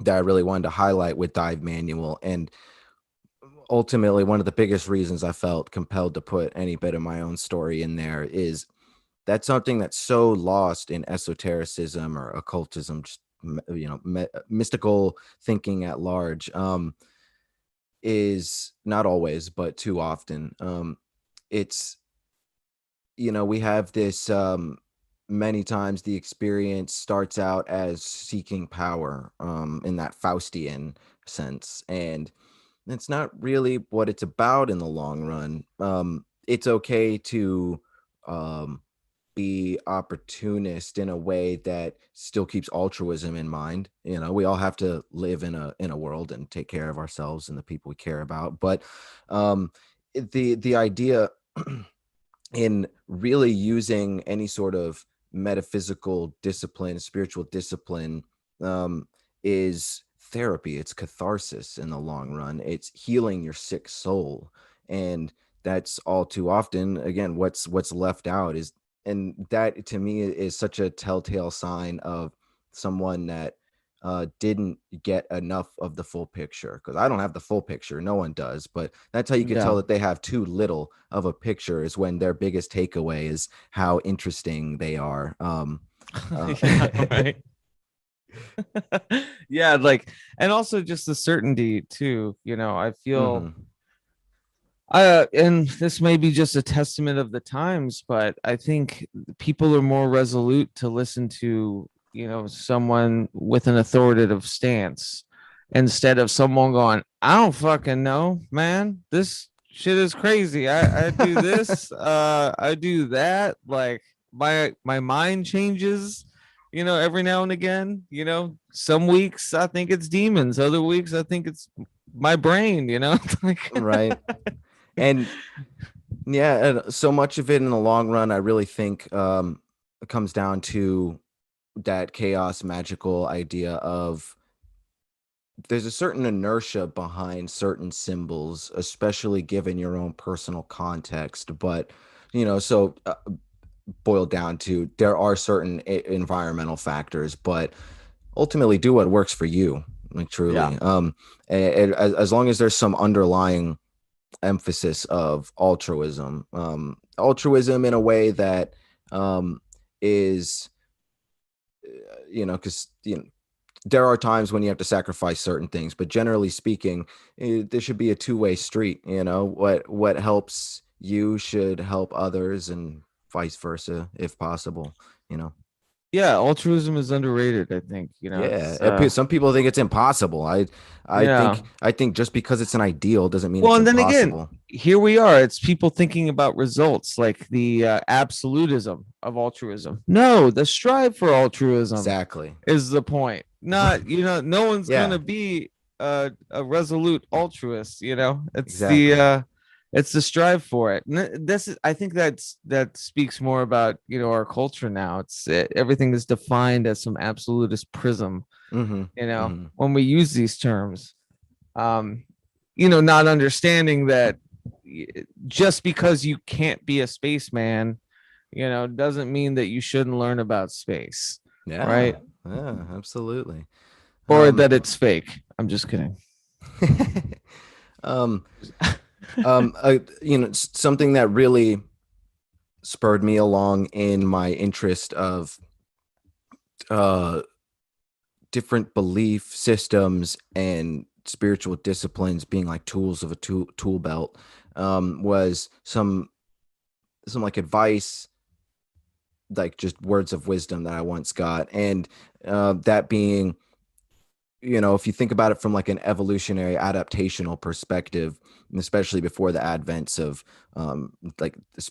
that I really wanted to highlight with Dive Manual. And ultimately, one of the biggest reasons I felt compelled to put any bit of my own story in there is that's something that's so lost in esotericism or occultism, just mystical thinking at large, is not always, but too often. It's, we have this, many times the experience starts out as seeking power, in that Faustian sense, and it's not really what it's about in the long run. It's okay to, um, be opportunist in a way that still keeps altruism in mind. We all have to live in a world and take care of ourselves and the people we care about. But, the idea in really using any sort of metaphysical discipline, spiritual discipline, um, is therapy. It's catharsis in the long run. It's healing your sick soul, and that's all too often, again, what's left out is, and that to me is such a telltale sign of someone that, didn't get enough of the full picture. Because I don't have the full picture, no one does, but that's how you can tell that they have too little of a picture, is when their biggest takeaway is how interesting they are. Right. Yeah, like, and also just the certainty too. I feel, Mhm. and this may be just a testament of the times, but I think people are more resolute to listen to, someone with an authoritative stance, instead of someone going, I don't fucking know, man. This shit is crazy. I do this, I do that. Like, my mind changes, every now and again. Some weeks I think it's demons, other weeks I think it's my brain, like, Right. And yeah, and so much of it in the long run, I really think, it comes down to that chaos magical idea of, there's a certain inertia behind certain symbols, especially given your own personal context. But, so, boiled down to, there are certain environmental factors, but ultimately do what works for you, like, yeah. truly. As long as there's some underlying emphasis of altruism in a way that, is, because, there are times when you have to sacrifice certain things, but generally speaking, there should be a two-way street. What helps you should help others, and vice versa, if possible. Yeah, altruism is underrated, I think. Yeah, It's some people think it's impossible. I yeah. think just because it's an ideal doesn't mean Well, it's and then again, impossible. here we are. It's people thinking about results, like the absolutism of altruism. No, the strive for altruism Exactly. is the point. Not, no one's Yeah, gonna be a resolute altruist. exactly. It's the strive for it. And this is, I think that speaks more about our culture now. Everything is defined as some absolutist prism. Mm-hmm. Mm-hmm. When we use these terms, um, not understanding that just because you can't be a spaceman, doesn't mean that you shouldn't learn about space, Yeah, right? yeah, absolutely. Or Um, that it's fake. I'm just kidding. um, something that really spurred me along in my interest of, uh, different belief systems and spiritual disciplines being like tools of a tool belt, was some like advice, like just words of wisdom that I once got. And, that being, if you think about it from like an evolutionary adaptational perspective, and especially before the advents of, like this,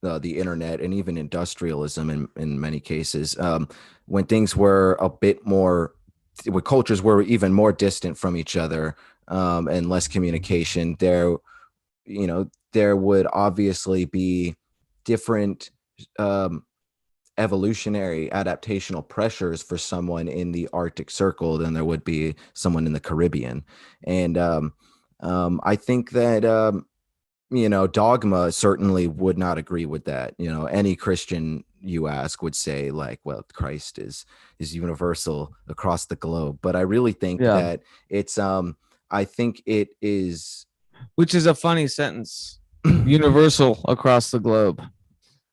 the internet and even industrialism in many cases, when things were a bit more, when cultures were even more distant from each other, and less communication, there would obviously be different, um, evolutionary adaptational pressures for someone in the Arctic Circle than there would be someone in the Caribbean. And, I think that, dogma certainly would not agree with that. Any Christian you ask would say, like, well, Christ is universal across the globe. But I really think Yeah. that it's, I think it is. Which is a funny sentence. Universal across the globe.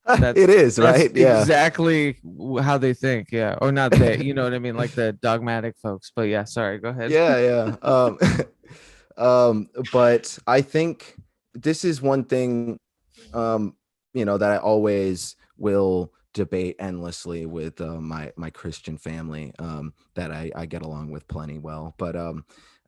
It is, That's right? Yeah. exactly how they think. Yeah. Or not they, you know what I mean? Like the dogmatic folks. But yeah, sorry, go ahead. Yeah, yeah. But I think this is one thing, that I always will debate endlessly with my Christian family, that I get along with plenty well. But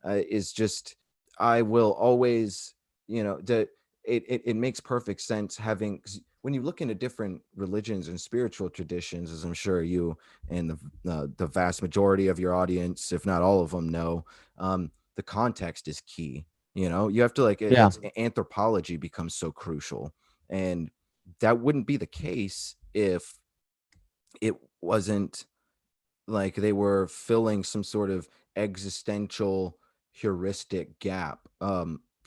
is just I will always, it makes perfect sense having 'cause when you look into different religions and spiritual traditions, as I'm sure you and the vast majority of your audience, if not all of them, know. The context is key. You have to Yeah. that's anthropology becomes so crucial, and that wouldn't be the case if it wasn't like they were filling some sort of existential heuristic gap.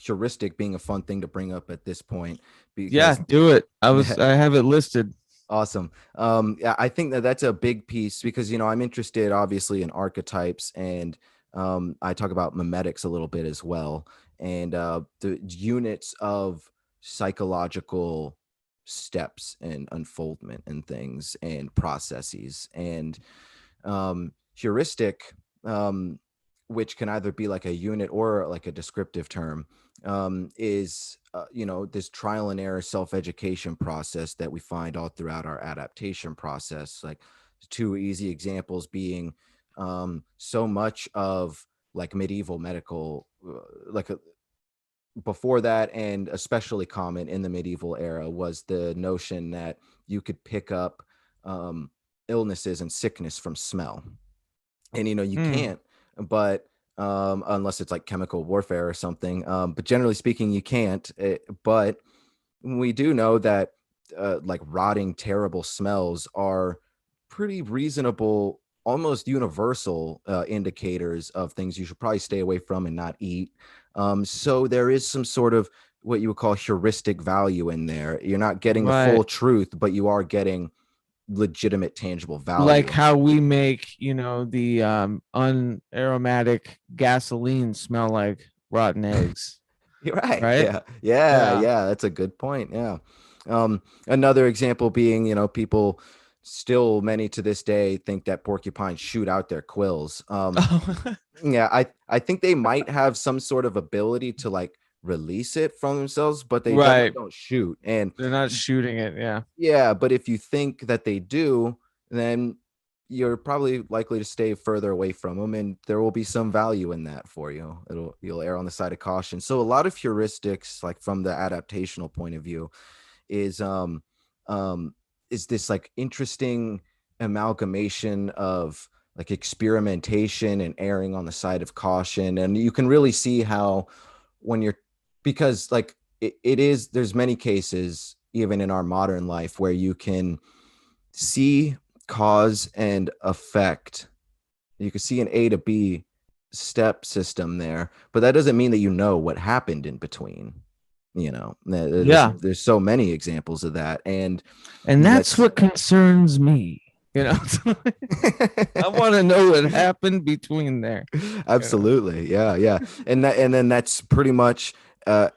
Heuristic being a fun thing to bring up at this point Yeah, because do it. I have it listed. awesome. Yeah, I think that that's a big piece because I'm interested obviously in archetypes, and I talk about memetics a little bit as well, and the units of psychological steps and unfoldment and things and processes, and heuristic, which can either be like a unit or like a descriptive term, is this trial and error self-education process that we find all throughout our adaptation process. Like two easy examples being so much of like medieval medical, before that, and especially common in the medieval era, was the notion that you could pick up illnesses and sickness from smell. And you Hmm. can't, but unless it's like chemical warfare or something, but generally speaking you can't. But we do know that like rotting terrible smells are pretty reasonable, almost universal indicators of things you should probably stay away from and not eat. So there is some sort of what you would call heuristic value in there. You're not getting the Right. full truth, but you are getting legitimate tangible Like value. how we make, the unaromatic gasoline smell like rotten eggs. You're right. Right? Yeah. Yeah. Yeah. Yeah. That's a good point. Yeah. Another example being, people still many to this day think that porcupines shoot out their quills. Yeah, I think they might have some sort of ability to like release it from themselves, but they definitely Right. don't shoot. And They're not shooting it. Yeah. yeah, but if you think that they do, then you're probably likely to stay further away from them, and there will be some value in that for you. You'll err on the side of caution. So a lot of heuristics, like from the adaptational point of view, is um is this like interesting amalgamation of like experimentation and erring on the side of caution. And you can really see how when you're because like it is there's many cases even in our modern life where you can see cause and effect. You can see an A to B step system there, but that doesn't mean that what happened in between. Yeah. There's so many examples of that, and And that's that's what concerns me. You know, I want to know what happened between there. You know? absolutely, yeah, yeah, and then that's pretty much uh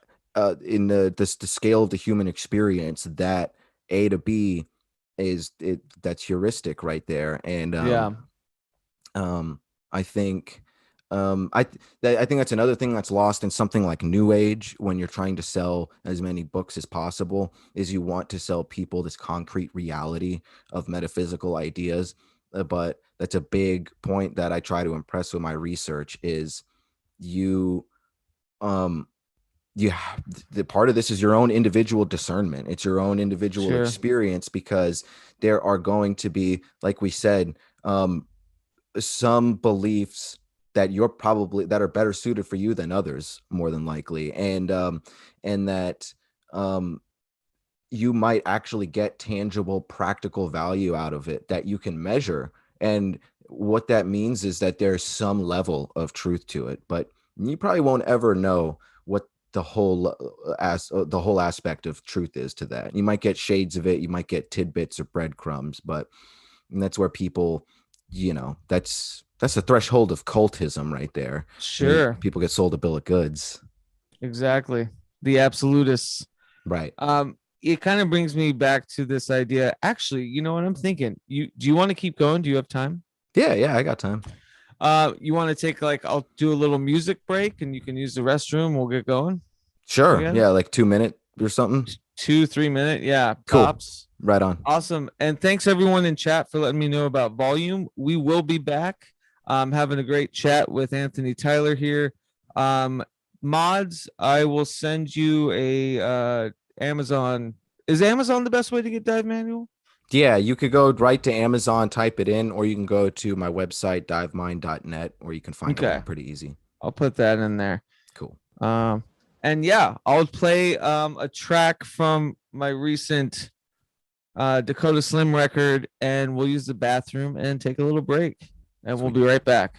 in the scale of the human experience, that A to B is it that's heuristic right there. And Yeah. I think I think that's another thing that's lost in something like New Age. When you're trying to sell as many books as possible, is you want to sell people this concrete reality of metaphysical ideas. But that's a big point that I try to impress with my research is you um the part of this is your own individual discernment. It's your own individual Sure. experience, because there are going to be, like we said, some beliefs that are better suited for you than others, more than likely. And that um you might actually get tangible practical value out of it that you can measure. And what that means is that there's some level of truth to it, but you probably won't ever know what the whole aspect of truth is to that. You might get shades of it, you might get tidbits or breadcrumbs, but that's where people, that's the threshold of cultism right there. Sure. People get sold a bill of goods. Exactly. The absolutists. Right. it kind of brings me back to this idea. Actually, you know what I'm thinking? Do you want to keep going? Do you have time? Yeah, I got time. You want to take like I'll do a little music break and you can use the restroom. We'll get going. Sure. Again. Yeah, like 2 minute or something. 2-3 minute. Yeah. Cool. Tops. Right on. Awesome. And thanks everyone in chat for letting me know about volume. We will be back. Having a great chat with Anthony Tyler here. Mods, I will send you a Amazon. Is Amazon the best way to get Dive Manual? Yeah, you could go right to Amazon, type it in, or you can go to my website, divemind.net, where you can find it all pretty easy. I'll put that in there. Cool. And yeah, I'll play a track from my recent DAKOTA Slim record, and we'll use the bathroom and take a little break. And we'll be right back.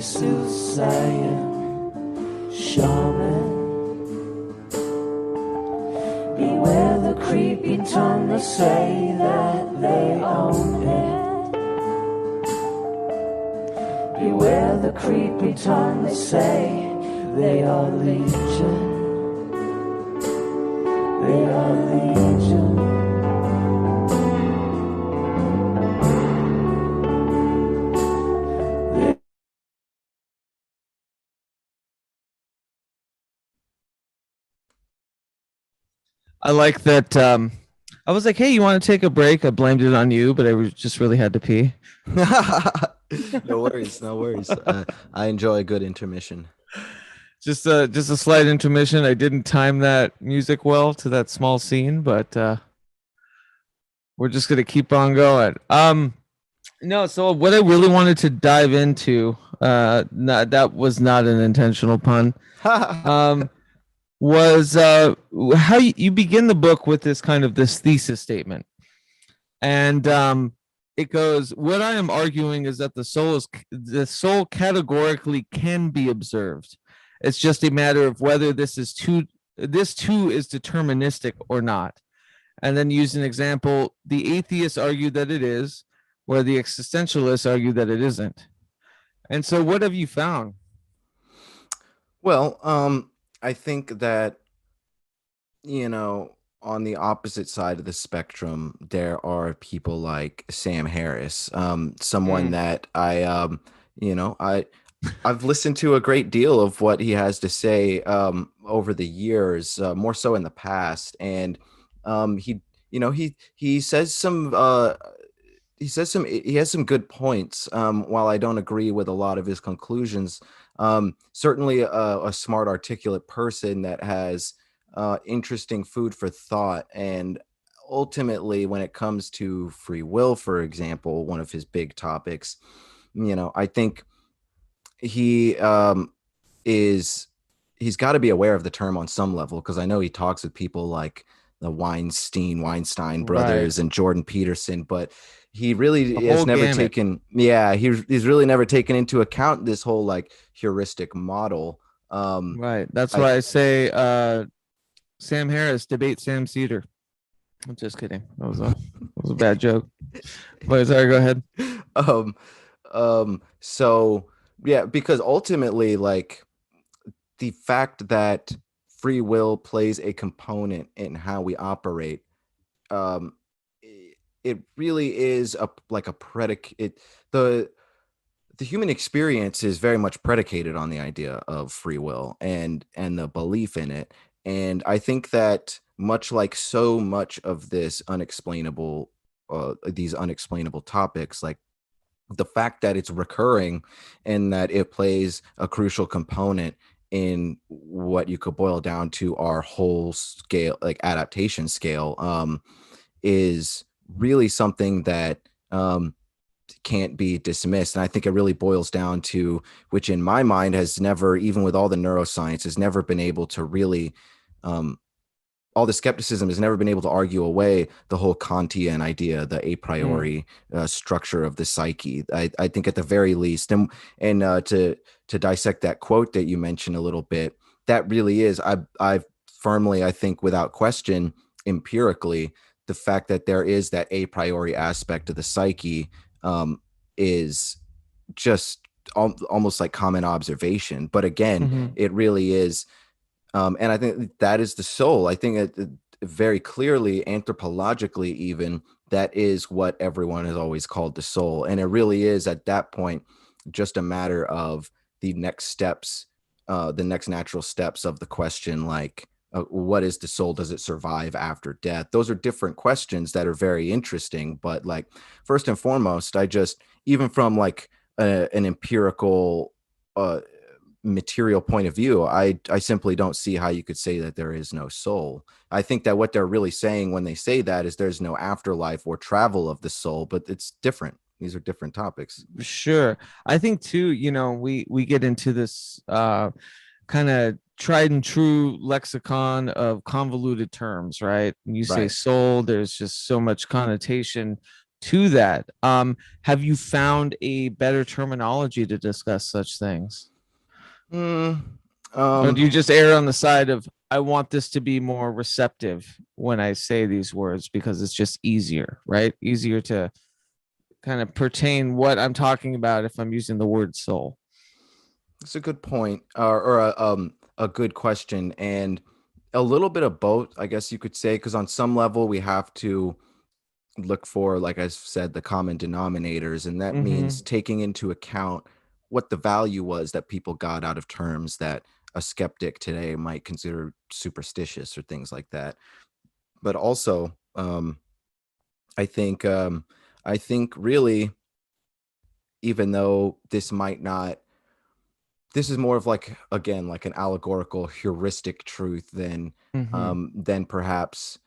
Soothsaying shaman, beware the creepy tongue that say that they own it. Beware the creepy tongue that say they are legion. They are legion. I like that. I was like, hey, you want to take a break? I blamed it on you, but I just really had to pee. No worries. I enjoy a good intermission. Just a slight intermission. I didn't time that music well to that small scene, but we're just gonna keep on going. No, so what I really wanted to dive into, that was not an intentional pun. Was how you begin the book with this kind of this thesis statement, and it goes, what I am arguing is that the soul categorically can be observed. It's just a matter of whether this too is deterministic or not. And then use an example, the atheists argue that it is, where the existentialists argue that it isn't. And so what have you found? Well, I think that, on the opposite side of the spectrum, there are people like Sam Harris, someone that I've listened to a great deal of what he has to say over the years, more so in the past, and he says some he has some good points. While I don't agree with a lot of his conclusions, certainly a smart, articulate person that has interesting food for thought. And ultimately, when it comes to free will, for example, one of his big topics, I think he he's got to be aware of the term on some level, because I know he talks with people like the Weinstein brothers and Jordan Peterson, but he really has never taken he's really never taken into account this whole like heuristic model. Right. That's why I say Sam Harris debate Sam Cedar. I'm just kidding. That was a bad joke. But sorry, go ahead. So yeah, because ultimately, like, the fact that free will plays a component in how we operate, it really is a predicate. The human experience is very much predicated on the idea of free will and the belief in it. And I think that much like so much of this unexplainable, these unexplainable topics, like the fact that it's recurring and that it plays a crucial component in what you could boil down to our whole scale, like adaptation scale, is really something that can't be dismissed. And I think it really boils down to, which in my mind has never, even with all the neuroscience, has never been able to really, all the skepticism has never been able to argue away the whole Kantian idea, the a priori structure of the psyche. I think at the very least, and to dissect that quote that you mentioned a little bit, that really is, I firmly, I think without question, empirically, the fact that there is that a priori aspect of the psyche is just almost like common observation. But again, it really is. And I think that is the soul. I think it very clearly, anthropologically even, that is what everyone has always called the soul. And it really is at that point just a matter of the next steps, the next natural steps of the question, like, what is the soul? Does it survive after death? Those are different questions that are very interesting. But like, first and foremost, I just, even from like an empirical material point of view, I simply don't see how you could say that there is no soul. I think that what they're really saying when they say that is there's no afterlife or travel of the soul, but it's different. These are different topics. Sure. I think too, we get into this kind of tried and true lexicon of convoluted terms, right? When you say soul, there's just so much connotation to that. Have you found a better terminology to discuss such things? Or do you just err on the side of, I want this to be more receptive when I say these words because it's just easier, right? Easier to kind of pertain what I'm talking about if I'm using the word soul. It's a good point, or a good question, and a little bit of both, I guess you could say, because on some level we have to look for, like I said, the common denominators, and that means taking into account what the value was that people got out of terms that a skeptic today might consider superstitious or things like that. But also, I think really, even though this might not this is more of like, again, like an allegorical heuristic truth than perhaps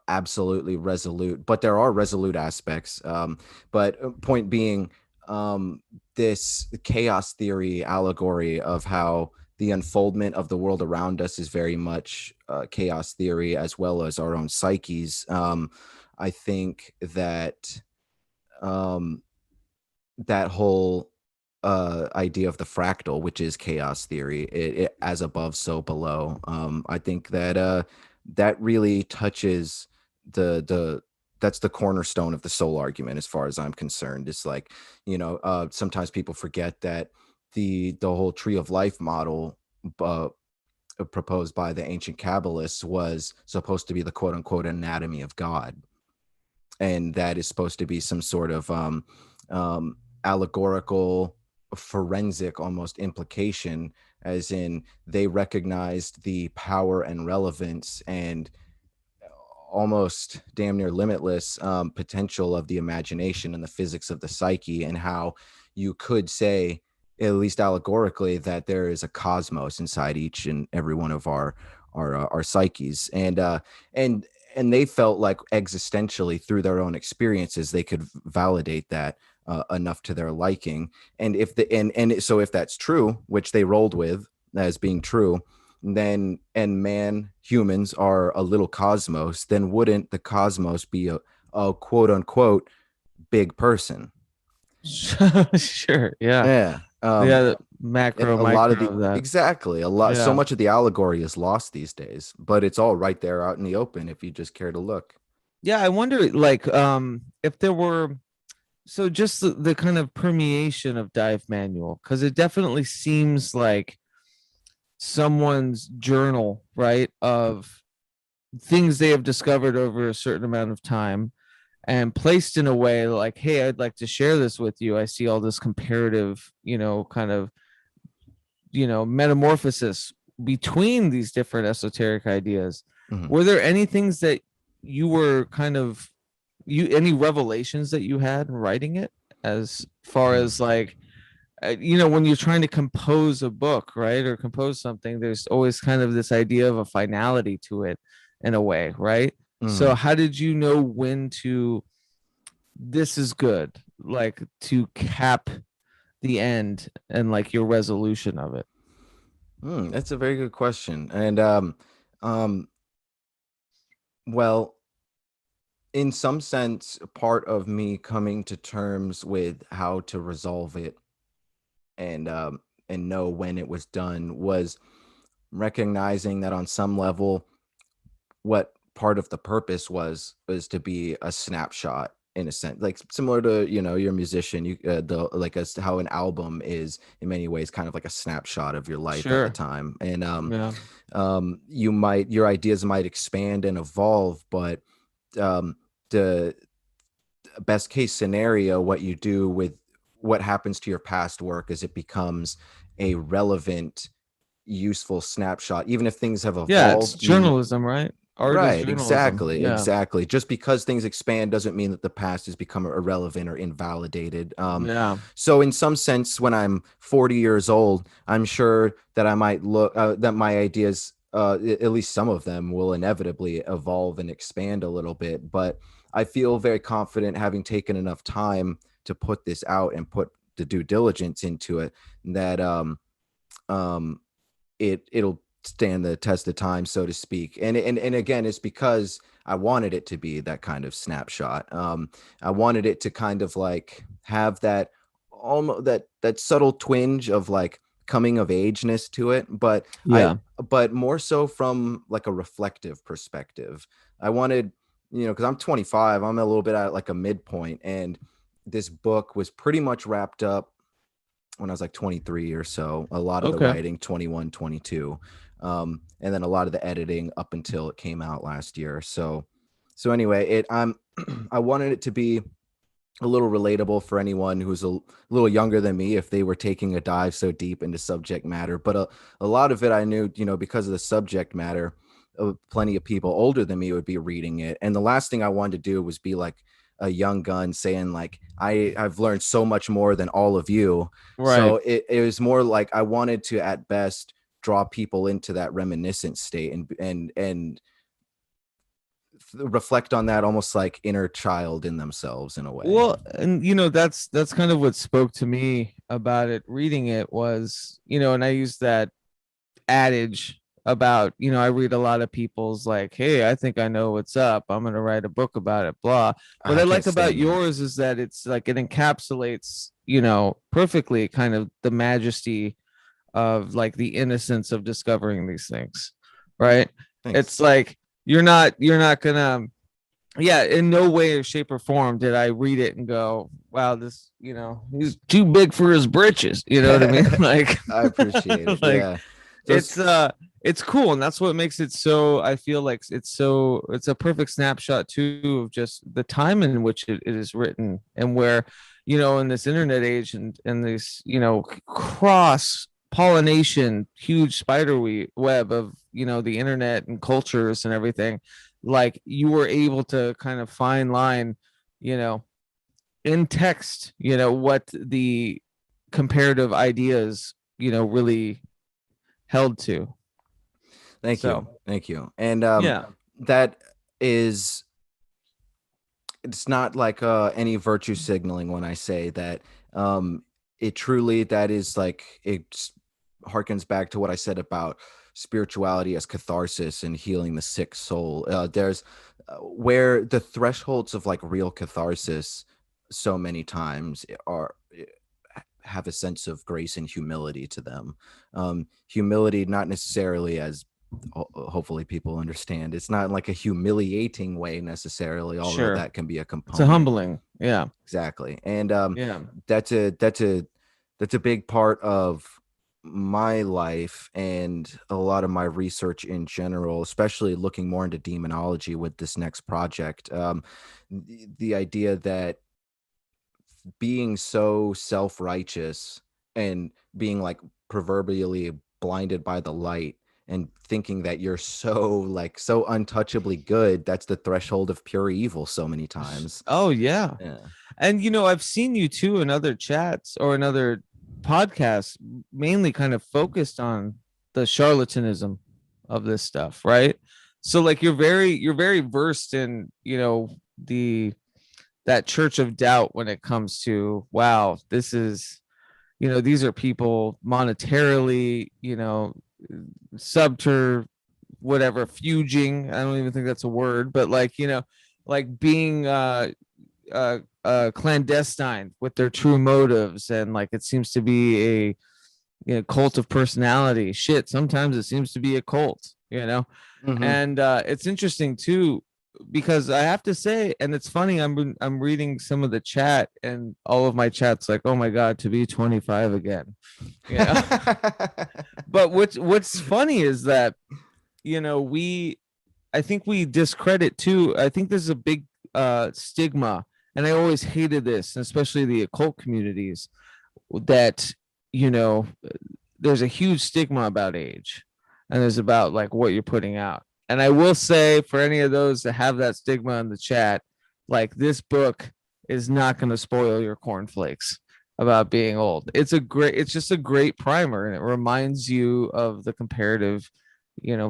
absolutely resolute, but there are resolute aspects. But point being, this chaos theory allegory of how the unfoldment of the world around us is very much chaos theory, as well as our own psyches. I think that that whole idea of the fractal, which is chaos theory, it as above, so below. I think that that really touches the that's the cornerstone of the soul argument, as far as I'm concerned. It's like, sometimes people forget that the whole tree of life model proposed by the ancient Kabbalists was supposed to be the quote unquote anatomy of God, and that is supposed to be some sort of allegorical, forensic almost implication, as in they recognized the power and relevance and almost damn near limitless potential of the imagination and the physics of the psyche, and how you could say, at least allegorically, that there is a cosmos inside each and every one of our psyches, and they felt like existentially, through their own experiences, they could validate that enough to their liking. And so if that's true, which they rolled with as being true, then, and humans are a little cosmos, then wouldn't the cosmos be a quote unquote big person? Sure. Yeah. Yeah. The macro, a lot of micro of that. exactly, a lot. So Yeah. much of the allegory is lost these days, but it's all right there out in the open if you just care to look. Yeah, I wonder, like, if there were, so just the kind of permeation of Dive Manual, because it definitely seems like someone's journal, right, of things they have discovered over a certain amount of time, and placed in a way like, hey, I'd like to share this with you. I see all this comparative, kind of, metamorphosis between these different esoteric ideas. Mhm. Were there any things that you were kind of, any revelations that you had in writing it, as far as like, when you're trying to compose a book, right, or compose something, there's always kind of this idea of a finality to it in a way, right? So Mhm. how did you know when to, this is good, like, to cap the end and like your resolution of it? That's a very good question. And um, well, in some sense, part of me coming to terms with how to resolve it and know when it was done was recognizing that on some level, what part of the purpose was to be a snapshot, in a sense, like similar to, you're a musician, you the like, as to how an album is in many ways kind of like a snapshot of your life at the Sure. time. And Yeah. your ideas might expand and evolve, but um the best case scenario, what you do with what happens to your past work is it becomes a relevant, useful snapshot, even if things have Yeah, it's evolved. journalism, right? Art is Right, journalism. exactly, Yeah. exactly. Just because things expand doesn't mean that the past has become irrelevant or invalidated. Yeah. So in some sense, when I'm 40 years old, I'm sure that I might look that my ideas, at least some of them, will inevitably evolve and expand a little bit. But I feel very confident, having taken enough time to put this out and put the due diligence into it, that um, it'll stand the test of time, so to speak. And again, it's because I wanted it to be that kind of snapshot. I wanted it to kind of like have that almost that subtle twinge of like coming of ageness to it, but Yeah. but more so from like a reflective perspective. I wanted, because I'm 25, I'm a little bit at like a midpoint, and this book was pretty much wrapped up when I was like 23 or so. A lot of the Okay. writing, 21, 22. And then a lot of the editing up until it came out last year. So anyway, I wanted it to be a little relatable for anyone who's a little younger than me, if they were taking a dive so deep into subject matter. But a lot of it I knew, because of the subject matter, plenty of people older than me would be reading it. And the last thing I wanted to do was be like a young gun saying like I've learned so much more than all of you. Right. So it was more like I wanted to at best draw people into that reminiscent state and reflect on that almost like inner child in themselves in a way. Well, and that's kind of what spoke to me about it reading it was, and I use that adage about, I read a lot of people's like, hey, I think I know what's up, I'm gonna write a book about it, blah. What I can't like about stand that. yours is that it's like it encapsulates, perfectly kind of the majesty of like the innocence of discovering these things, right? Thanks. It's like you're not gonna, yeah, in no way or shape or form did I read it and go, wow, this, he's too big for his britches, you know what I mean? Like, I appreciate it. like, Yeah. It's cool, and that's what makes it so, I feel like it's a perfect snapshot too of just the time in which it is written, and where, in this internet age and this, cross pollination, huge spider web of, the internet and cultures and everything, like you were able to kind of fine line, in text, what the comparative ideas, really held to. Thank you. And Yeah. that is, it's not like any virtue signaling when I say that. It truly, that is like, it harkens back to what I said about spirituality as catharsis and healing the sick soul. There's where the thresholds of like real catharsis so many times have a sense of grace and humility to them. Humility, not necessarily as hopefully people understand, it's not like a humiliating way necessarily, although Sure. that can be a component. It's a humbling. Yeah. Exactly. And Yeah. that's a big part of my life and a lot of my research in general, especially looking more into demonology with this next project. The idea that being so self-righteous and being like proverbially blinded by the light and thinking that you're so untouchably good, that's the threshold of pure evil so many times. Oh yeah. Yeah. And I've seen you too in other chats or in other podcasts, mainly kind of focused on the charlatanism of this stuff, right? So like you're very versed in, that church of doubt when it comes to, wow, this is, these are people monetarily, subter whatever fuging, I don't even think that's a word, but like, like being clandestine with their true motives, and like it seems to be a, cult of personality. Shit, sometimes it seems to be a cult, Mhm. and it's interesting too, because I have to say, and it's funny, I'm reading some of the chat, and all of my chats like, oh my god, to be 25 again, but what's funny is that, I think we discredit too. I think there's a big stigma, and I always hated this, especially the occult communities, that, there's a huge stigma about age, and there's about like what you're putting out. And I will say, for any of those that have that stigma in the chat, like this book is not going to spoil your cornflakes about being old. It's just a great primer, and it reminds you of the comparative,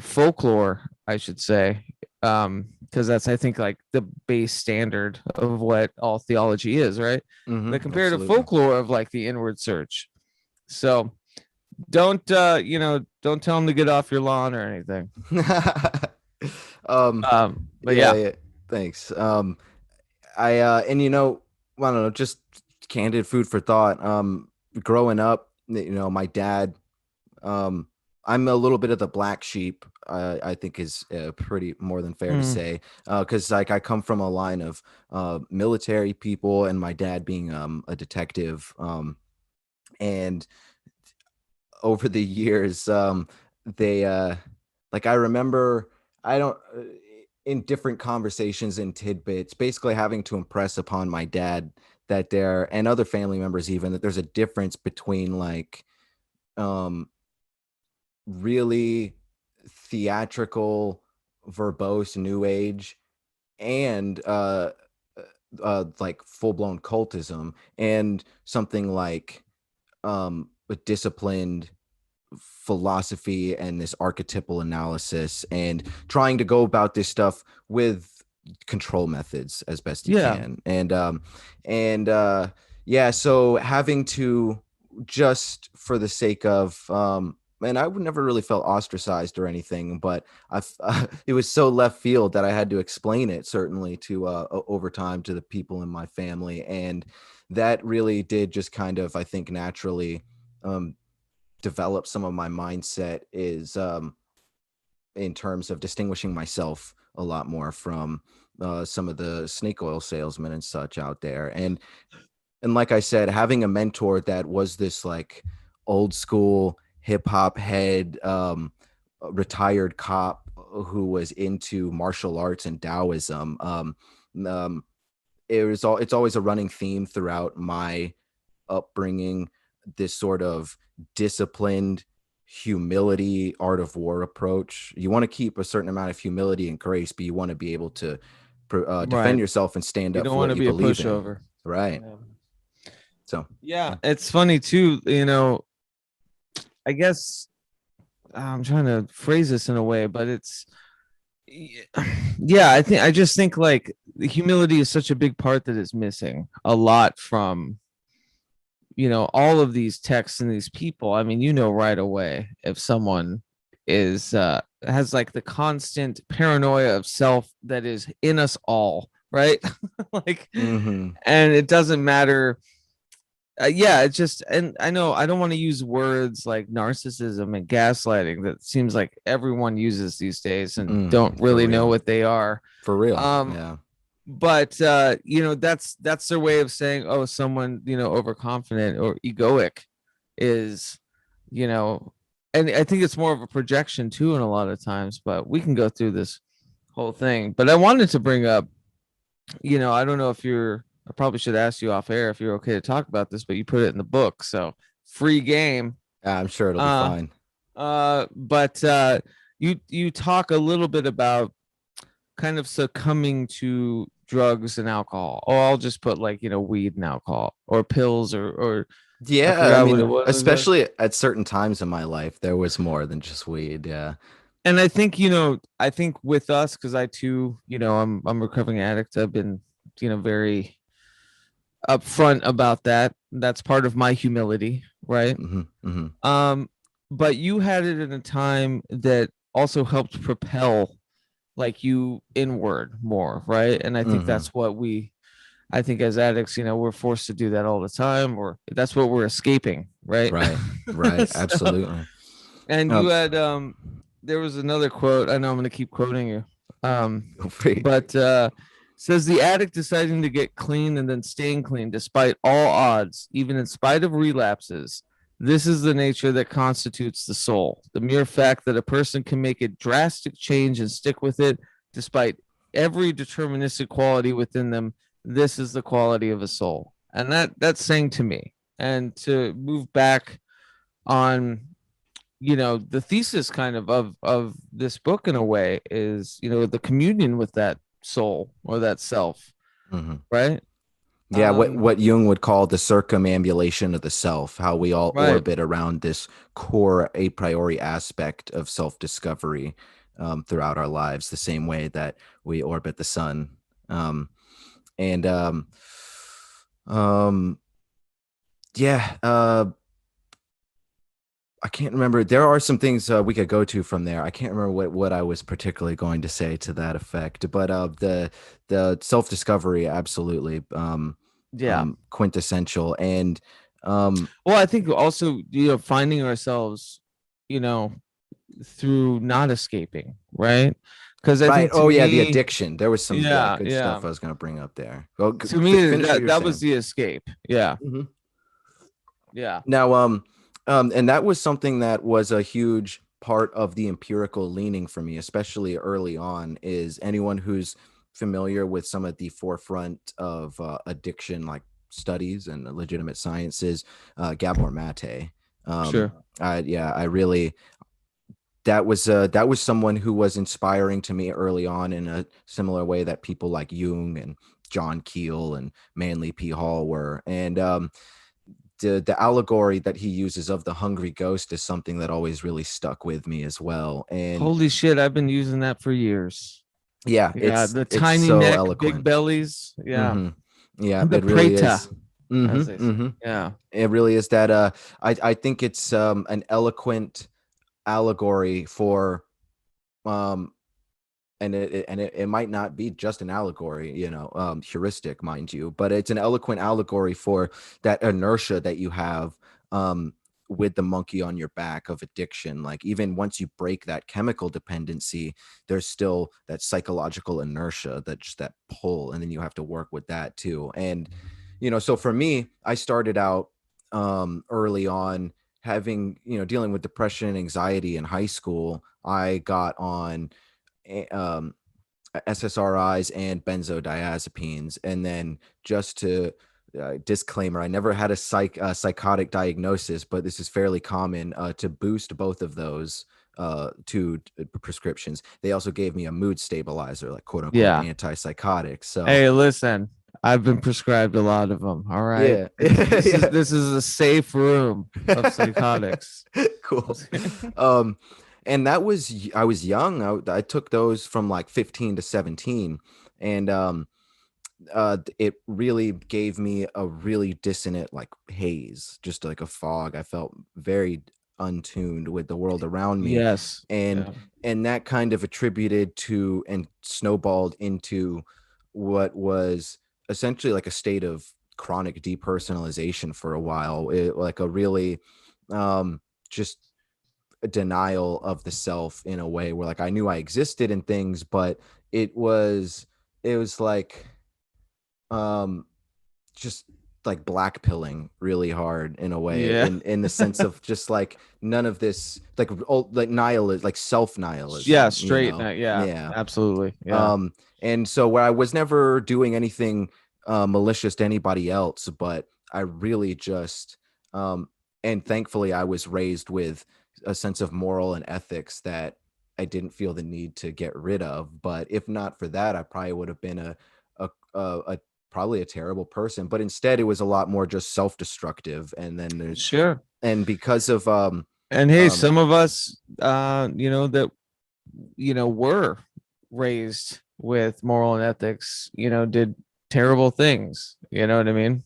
folklore, I should say, because that's, I think, like the base standard of what all theology is, right? Mhm, The comparative absolutely. folklore of like the inward search. So don't don't tell them to get off your lawn or anything. But yeah. Thanks. I and I don't know, just candid food for thought. Growing up, my dad, I'm a little bit of the black sheep, I think is pretty more than fair to say, because like I come from a line of military people, and my dad being a detective, and over the years, they like I remember, I don't in different conversations and tidbits, basically having to impress upon my dad that there, and other family members even, that there's a difference between like um really theatrical, verbose new age, and like full-blown cultism, and something like a disciplined philosophy and this archetypal analysis, and trying to go about this stuff with control methods as best you Yeah. can. And yeah, so having to, just for the sake of and I would never really felt ostracized or anything, but it was so left field that I had to explain it, certainly to over time, to the people in my family. And that really did just kind of, I think, naturally develop some of my mindset, is in terms of distinguishing myself a lot more from some of the snake oil salesmen and such out there. And like I said, having a mentor that was this like old school hip hop head, retired cop who was into martial arts and Taoism. It's always a running theme throughout my upbringing, this sort of disciplined humility, art of war approach. You want to keep a certain amount of humility and grace, but you want to be able to defend Right. yourself and stand You up don't for want what to you be a believe pushover. in. Right. Yeah. So Yeah, it's funny too, I guess I'm trying to phrase this in a way, but it's yeah, I just think like the humility is such a big part that is missing a lot from all of these texts and these people. I mean, right away if someone is has like the constant paranoia of self that is in us all, right? Like, mhm. and it doesn't matter. Yeah, it's just, and I know I don't want to use words like narcissism and gaslighting that seems like everyone uses these days and don't For really know real. what they are. For real. Um, Yeah. but that's their way of saying, oh, someone overconfident or egoic is, and I think it's more of a projection too in a lot of times. But we can go through this whole thing. But I wanted to bring up, I don't know if I probably should ask you off air if you're okay to talk about this, but you put it in the book, so free game. I'm sure it'll be fine. But you talk a little bit about kind of succumbing to drugs and alcohol. Oh, I'll just put like weed and alcohol or pills or I Yeah, I forgot what mean, it was. especially at certain times in my life, there was more than just weed. Yeah. And I think with us, because I too, I'm a recovering addict. I've been very upfront about that. That's part of my humility, right? But you had it in a time that also helped propel like you inward more, right? And I think that's what I think as addicts, we're forced to do that all the time, or that's what we're escaping, right? Right. So, Absolutely. and you had there was another quote. I know I'm going to keep quoting you. But says the addict deciding to get clean and then staying clean despite all odds, even in spite of relapses. This is the nature that constitutes the soul. The mere fact that a person can make a drastic change and stick with it despite every deterministic quality within them. This is the quality of a soul. And that's saying to me. And to move back on the thesis kind of this book in a way is the communion with that soul or that self, right? Yeah, what Jung would call the circumambulation of the self, how we all Right. orbit around this core a priori aspect of self-discovery throughout our lives, the same way that we orbit the sun. Yeah, I can't remember. There are some things we could go to from there. I can't remember what I was particularly going to say to that effect, but the self-discovery, absolutely, quintessential. And well, I think also finding ourselves through not escaping, right? Because I think the addiction. There was some good yeah stuff I was going to bring up there. Well, to me that was the escape. Yeah. Yeah. Now and that was something that was a huge part of the empirical leaning for me, especially early on. Is anyone who's familiar with some of the forefront of addiction like studies and legitimate sciences, Gabor Mate. Sure. I really that was someone who was inspiring to me early on in a similar way that people like Jung and John Keel and Manly P. Hall were. And the allegory that he uses of the hungry ghost is something that always really stuck with me as well. And Holy shit, I've been using that for years. yeah, Yeah, the it's tiny so neck, eloquent. big bellies. Yeah. Mhm. Yeah, The it really preta, is. Mhm, as they say. mhm. Yeah. It really is that I think it's an eloquent allegory for um and it might not be just an allegory, heuristic, mind you, but it's an eloquent allegory for that inertia that you have with the monkey on your back of addiction. Like, even once you break that chemical dependency, there's still that psychological inertia, that pull, and then you have to work with that too. And so for me, I started out early on having, dealing with depression and anxiety in high school. I got on um, SSRIs and benzodiazepines. And then, just to disclaimer, I never had a psychotic diagnosis, but this is fairly common to boost both of those two prescriptions. They also gave me a mood stabilizer, like quote unquote Yeah. antipsychotic. So Hey, listen, I've been prescribed a lot of them. All right. yeah, This is a safe room of psychotics. Cool. And I was young. I took those from like 15 to 17, and it really gave me a really dissonant like haze, just like a fog. I felt very untuned with the world around me, Yes. and Yeah. and that kind of attributed to and snowballed into what was essentially like a state of chronic depersonalization for a while. Like a really just a denial of the self, in a way where like I knew I existed in things, but it was like um just like black pilling really hard, in a way, Yeah. in the sense of just like none of this, like like nihilism, like self Yeah. nihilism, Straight. Yeah. yeah. Absolutely. Yeah. And so, where I was never doing anything malicious to anybody else, but I really just and thankfully I was raised with a sense of moral and ethics that I didn't feel the need to get rid of. But if not for that, I probably would have been a probably a terrible person. But instead, it was a lot more just self-destructive. And then Sure. because of And hey, um some of us, that were raised with moral and ethics, did terrible things. You know what I mean?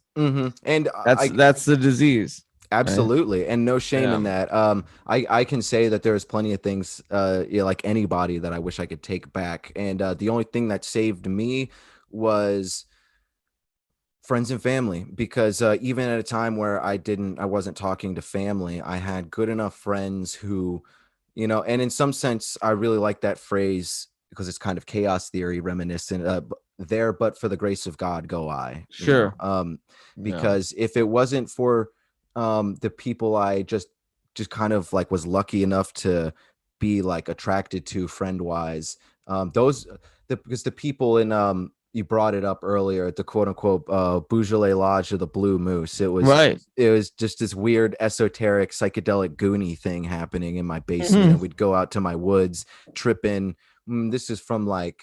and That's the disease. Right? absolutely, and no shame in Yeah. that. I can say that there's plenty of things, like anybody, that I wish I could take back. And the only thing that saved me was friends and family, because even at a time where I wasn't talking to family, I had good enough friends who, and in some sense, I really like that phrase because it's kind of chaos theory reminiscent. There, but for the grace of God, go I. Sure. Yeah. Because if it wasn't for the people I just kind of like was lucky enough to be like attracted to friend wise, because the people in you brought it up earlier, the quote unquote Beaujolais Lodge of the Blue Moose. Right. It was just this weird esoteric psychedelic goonie thing happening in my basement, and we'd go out to my woods tripping. This is from like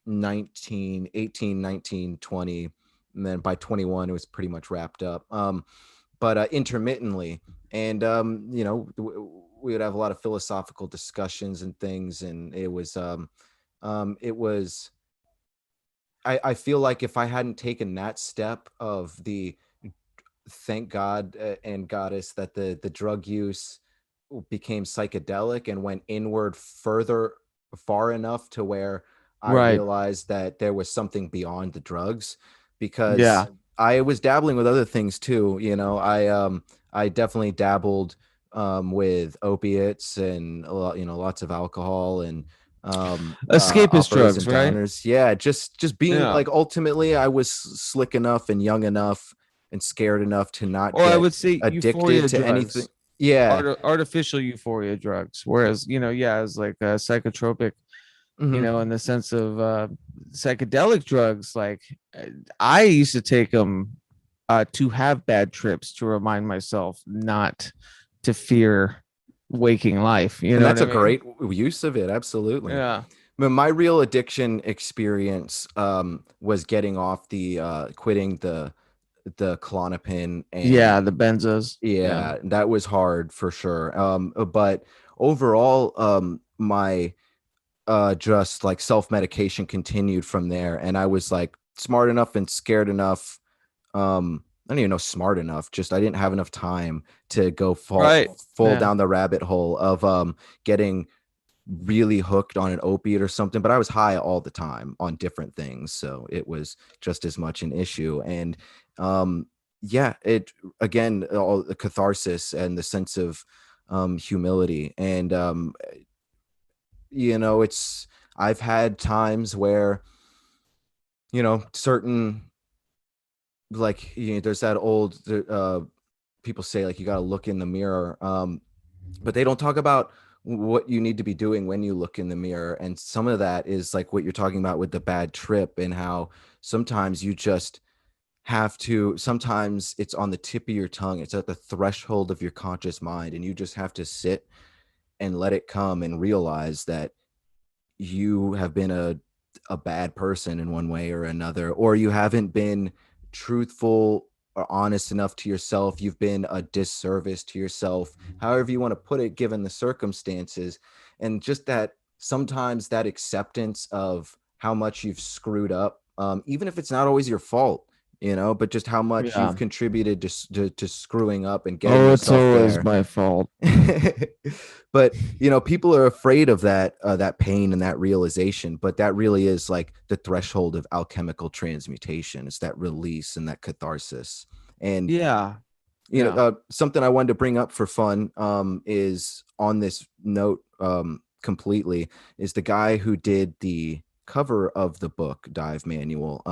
18, 19, 20, and then by 21 it was pretty much wrapped up. But intermittently, and we would have a lot of philosophical discussions and things, and it was I feel like if I hadn't taken that step of the thank God and goddess that the drug use became psychedelic and went inward far enough to where I Right. realized that there was something beyond the drugs, because Yeah. I was dabbling with other things too. I definitely dabbled with opiates and a lot, lots of alcohol and Escapist uppers drugs, and right? downers. Yeah, just being Yeah. like, ultimately I was slick enough and young enough and scared enough to not Or I get would say addicted euphoria to anything. drugs. Yeah. Artificial euphoria drugs. Whereas, it's like a psychotropic, Mhm. in the sense of psychedelic drugs. Like I used to take them to have bad trips, to remind myself not to fear waking life. You And know that's what a I mean? great use of it. Absolutely. Yeah. But my real addiction experience was getting off the quitting the Klonopin, and Yeah, the benzos. Yeah. yeah, that was hard for sure. But overall, my just like self-medication continued from there, and I was like smart enough and scared enough. I don't even know smart enough, just I didn't have enough time to go Right. fall Yeah. down the rabbit hole of getting really hooked on an opiate or something, but I was high all the time on different things, so it was just as much an issue. And yeah, it again, all the catharsis and the sense of humility. And it's I've had times where certain, like, there's that old people say, like, you got to look in the mirror, but they don't talk about what you need to be doing when you look in the mirror. And some of that is like what you're talking about with the bad trip, and how sometimes you just have to, sometimes it's on the tip of your tongue, it's at the threshold of your conscious mind, and you just have to sit and let it come and realize that you have been a bad person in one way or another, or you haven't been truthful or honest enough to yourself. You've been a disservice to yourself, however you want to put it, given the circumstances. And just that, sometimes that acceptance of how much you've screwed up, even if it's not always your fault, but just how much Yeah. you've contributed to screwing up and getting Oh, it's yourself always there. my fault. But people are afraid of that pain and that realization, but that really is like the threshold of alchemical transmutation. It's that release and that catharsis. And Yeah. Yeah. something I wanted to bring up for fun, is on this note, completely, is the guy who did the cover of the book Dive Manual.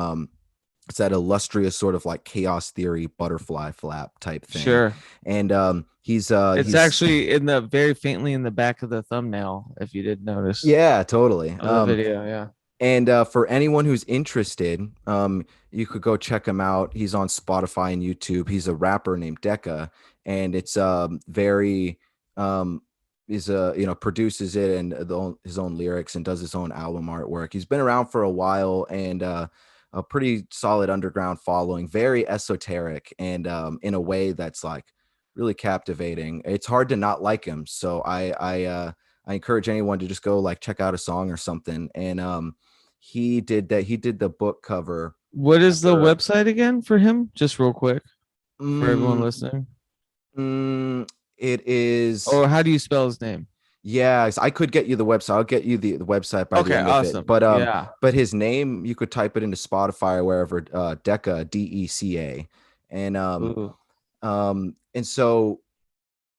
It's that illustrious sort of like chaos theory butterfly flap type thing. Sure. And he's actually in the very faintly in the back of the thumbnail, if you did notice. Yeah, totally. Of the video. Yeah. And for anyone who's interested, you could go check him out. He's on Spotify and YouTube. He's a rapper named DAKOTA, and it's very produces it and his own lyrics and does his own album artwork. He's been around for a while, and a pretty solid underground following, very esoteric, and in a way that's like really captivating. It's hard to not like him. So I encourage anyone to just go like check out a song or something. And he did that. He did the book cover. What is the website again for him? Just real quick for everyone listening. It is. Or how do you spell his name? Yeah, I could get you the website. I'll get you the website by the end of it. But yeah. But his name, you could type it into Spotify or wherever. DECA, DECA, and and so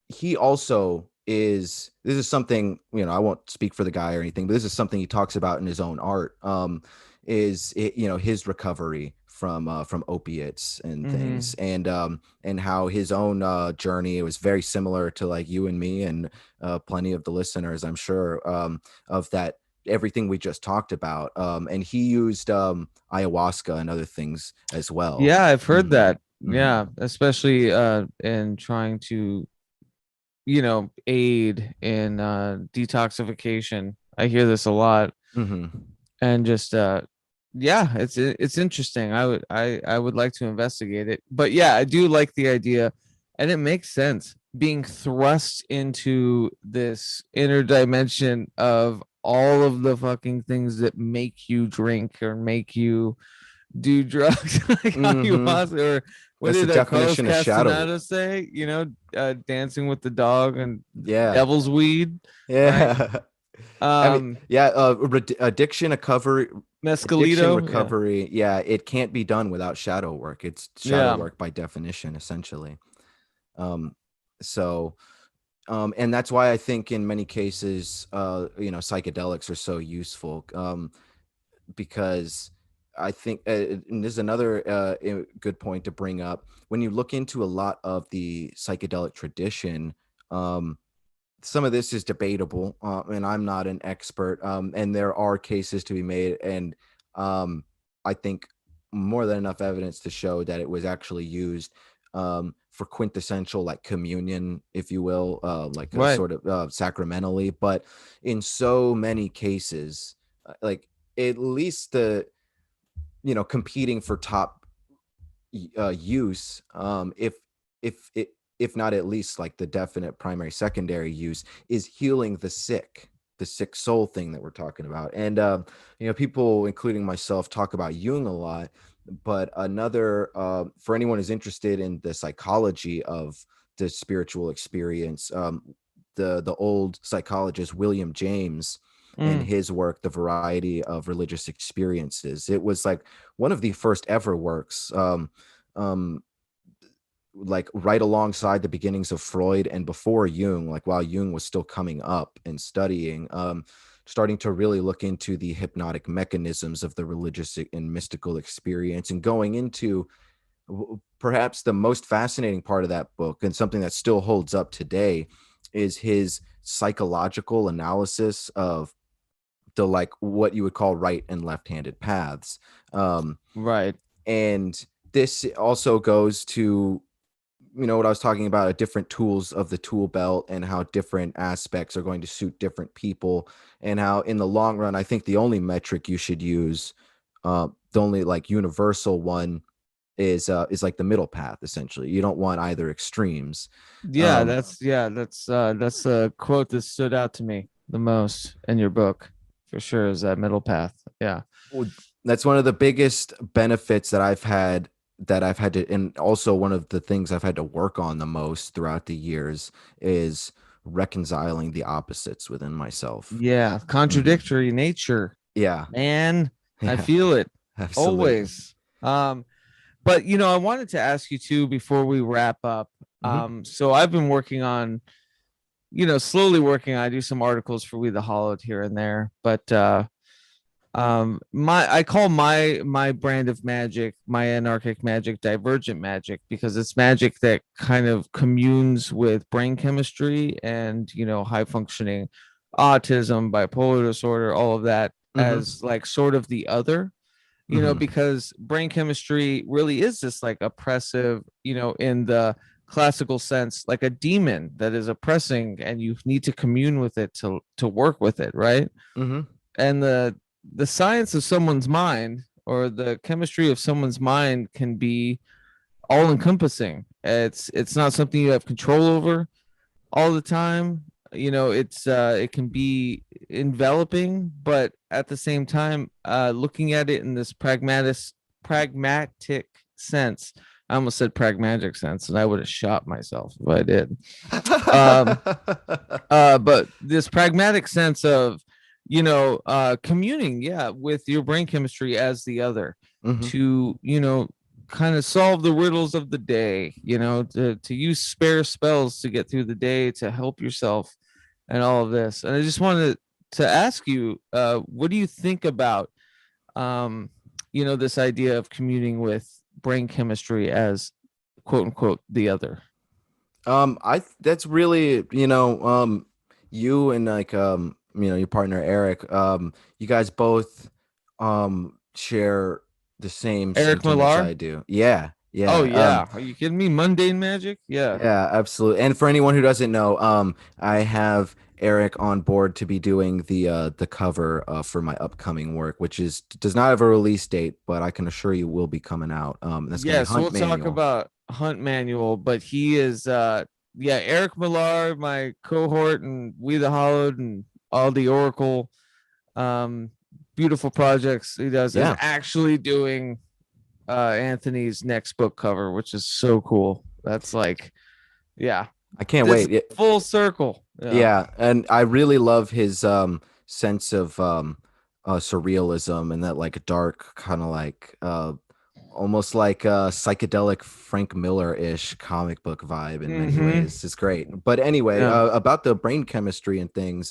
he also is. This is something, I won't speak for the guy or anything, but this is something he talks about in his own art. Is it, his recovery from opiates and things, and how his own journey was very similar to like you and me and plenty of the listeners, I'm sure, of that, everything we just talked about. And he used ayahuasca and other things as well. Yeah, I've heard that. Yeah, especially in trying to aid in detoxification. I hear this a lot. And just yeah, it's interesting. I would like to investigate it. But yeah, I do like the idea, and it makes sense, being thrust into this inner dimension of all of the fucking things that make you drink or make you do drugs, like ayahuasca, or what did the definition of shadow say? Dancing with the dog and devil's weed. Yeah. Right? Addiction recovery, mescalito recovery. Yeah, it can't be done without shadow work. It's shadow work by definition, essentially. So, and that's why I think in many cases, psychedelics are so useful, because I think, and this is another good point to bring up. When you look into a lot of the psychedelic tradition, some of this is debatable, and I'm not an expert, and there are cases to be made, and I think more than enough evidence to show that it was actually used for quintessential like communion, if you will, like Right. sort of sacramentally. But in so many cases, like at least the, competing for top use, if not at least like the definite primary secondary use, is healing the sick soul thing that we're talking about. And people, including myself, talk about Jung a lot, but another for anyone who's interested in the psychology of the spiritual experience, the old psychologist William James, in his work, The Variety of Religious Experiences, it was like one of the first ever works, like right alongside the beginnings of Freud and before Jung, like while Jung was still coming up and studying, starting to really look into the hypnotic mechanisms of the religious and mystical experience, and going into perhaps the most fascinating part of that book, and something that still holds up today, is his psychological analysis of the, like, what you would call right and left-handed paths. Right. And this also goes to, what I was talking about, different tools of the tool belt, and how different aspects are going to suit different people, and how in the long run, I think the only metric you should use, the only like universal one, is like the middle path. Essentially, you don't want either extremes. Yeah, that's a quote that stood out to me the most in your book, for sure, is that middle path. Yeah. Well, that's one of the biggest benefits that I've had to, and also one of the things I've had to work on the most throughout the years, is reconciling the opposites within myself. Yeah, contradictory nature. Yeah, Man, I yeah, feel it. absolutely. Always. But I wanted to ask you too before we wrap up. So I've been working on, slowly working. I do some articles for We the Hollowed here and there, but I call my brand of magic, my anarchic magic, divergent magic, because it's magic that kind of communes with brain chemistry and high functioning autism, bipolar disorder, all of that, as like sort of the other, because brain chemistry really is this like oppressive, in the classical sense, like a demon that is oppressing, and you need to commune with it to work with it, right? And the science of someone's mind, or the chemistry of someone's mind, can be all encompassing. It's not something you have control over all the time. It can be enveloping, but at the same time, looking at it in this pragmatic sense. I almost said pragmatic sense, and I would have shot myself if I did. But this pragmatic sense of communing, with your brain chemistry as the other, to kind of solve the riddles of the day, to use spare spells to get through the day, to help yourself, and all of this. And I just wanted to ask you, what do you think about this idea of communing with brain chemistry as quote unquote the other? That's really, you and like your partner Eric, you guys both share the same Eric sentiments Millar? I do. Yeah. Oh yeah. Are you kidding me? Mundane magic? Yeah. Yeah, absolutely. And for anyone who doesn't know, I have Eric on board to be doing the cover for my upcoming work, which does not have a release date, but I can assure you will be coming out. That's gonna be So we'll Hunt Manual. talk about Hunt Manual, but he is Eric Millar, my cohort, and We the Hollowed, and all the Oracle beautiful projects he does, is actually doing Anthony's next book cover, which is so cool. That's like, I can't wait. Full circle. Yeah, and I really love his sense of surrealism, and that like dark kind of like almost like a psychedelic Frank Miller-ish comic book vibe in many ways. It's great. But anyway, about the brain chemistry and things,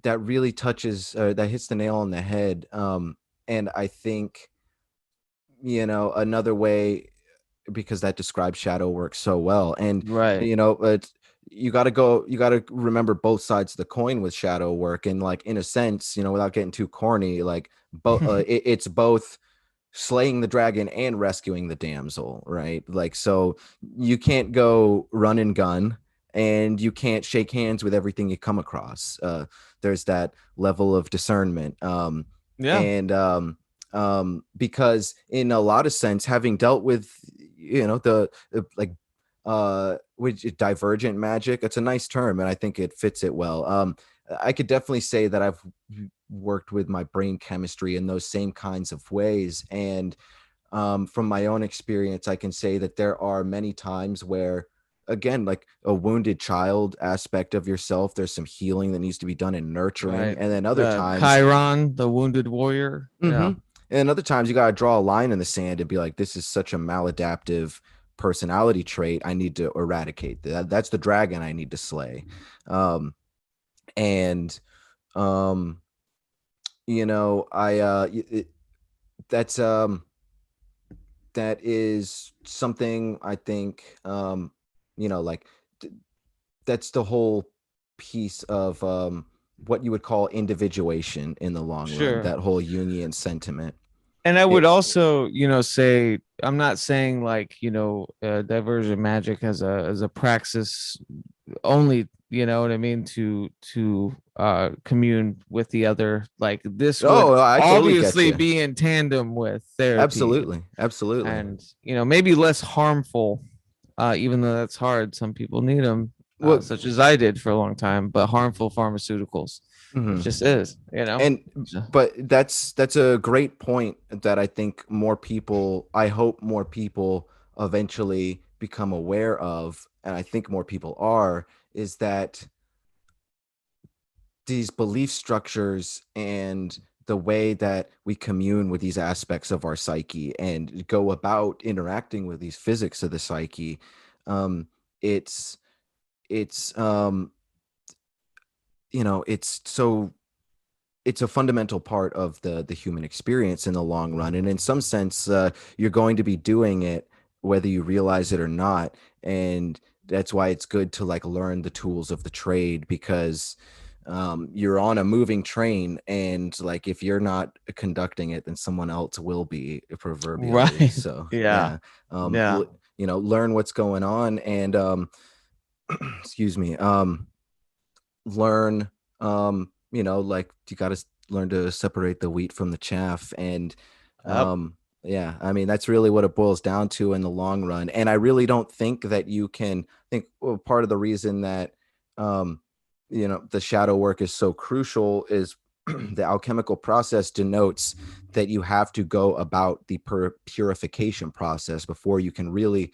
that really touches, that hits the nail on the head. And I think, another way, because that describes shadow work so well. And, you got to remember both sides of the coin with shadow work. And like, in a sense, without getting too corny, like both, it's both slaying the dragon and rescuing the damsel, right? Like, so you can't go run and gun, and you can't shake hands with everything you come across. There's that level of discernment. Yeah. And because in a lot of sense, having dealt with, the like which divergent magic, it's a nice term, and I think it fits it well. I could definitely say that I've worked with my brain chemistry in those same kinds of ways. And from my own experience, I can say that there are many times where, again, like a wounded child aspect of yourself, there's some healing that needs to be done and nurturing. Right. And then other times, Chiron, the wounded warrior. Yeah. And other times you got to draw a line in the sand and be like, this is such a maladaptive personality trait. I need to eradicate that. That's the dragon I need to slay. And that's that is something I think, like that's the whole piece of what you would call individuation in the long run, that whole Jungian sentiment. And I would also, say, I'm not saying like, divergent magic as a praxis only, you know what I mean, to commune with the other. Like this would obviously be in tandem with therapy. Absolutely. And, maybe less harmful, even though that's hard. Some people need them, such as I did for a long time, but harmful pharmaceuticals. It just is, but that's a great point that I think I hope more people eventually become aware of, and I think more people are, is that these belief structures and the way that we commune with these aspects of our psyche and go about interacting with these physics of the psyche, it's a fundamental part of the human experience in the long run. And in some sense, you're going to be doing it whether you realize it or not. And that's why it's good to like learn the tools of the trade, because you're on a moving train, and like if you're not conducting it, then someone else will be, proverbially. Right. So learn what's going on, and excuse me, learn like you got to learn to separate the wheat from the chaff. And I mean, that's really what it boils down to in the long run. And I really don't think that you can part of the reason that the shadow work is so crucial is the alchemical process denotes that you have to go about the purification process before you can really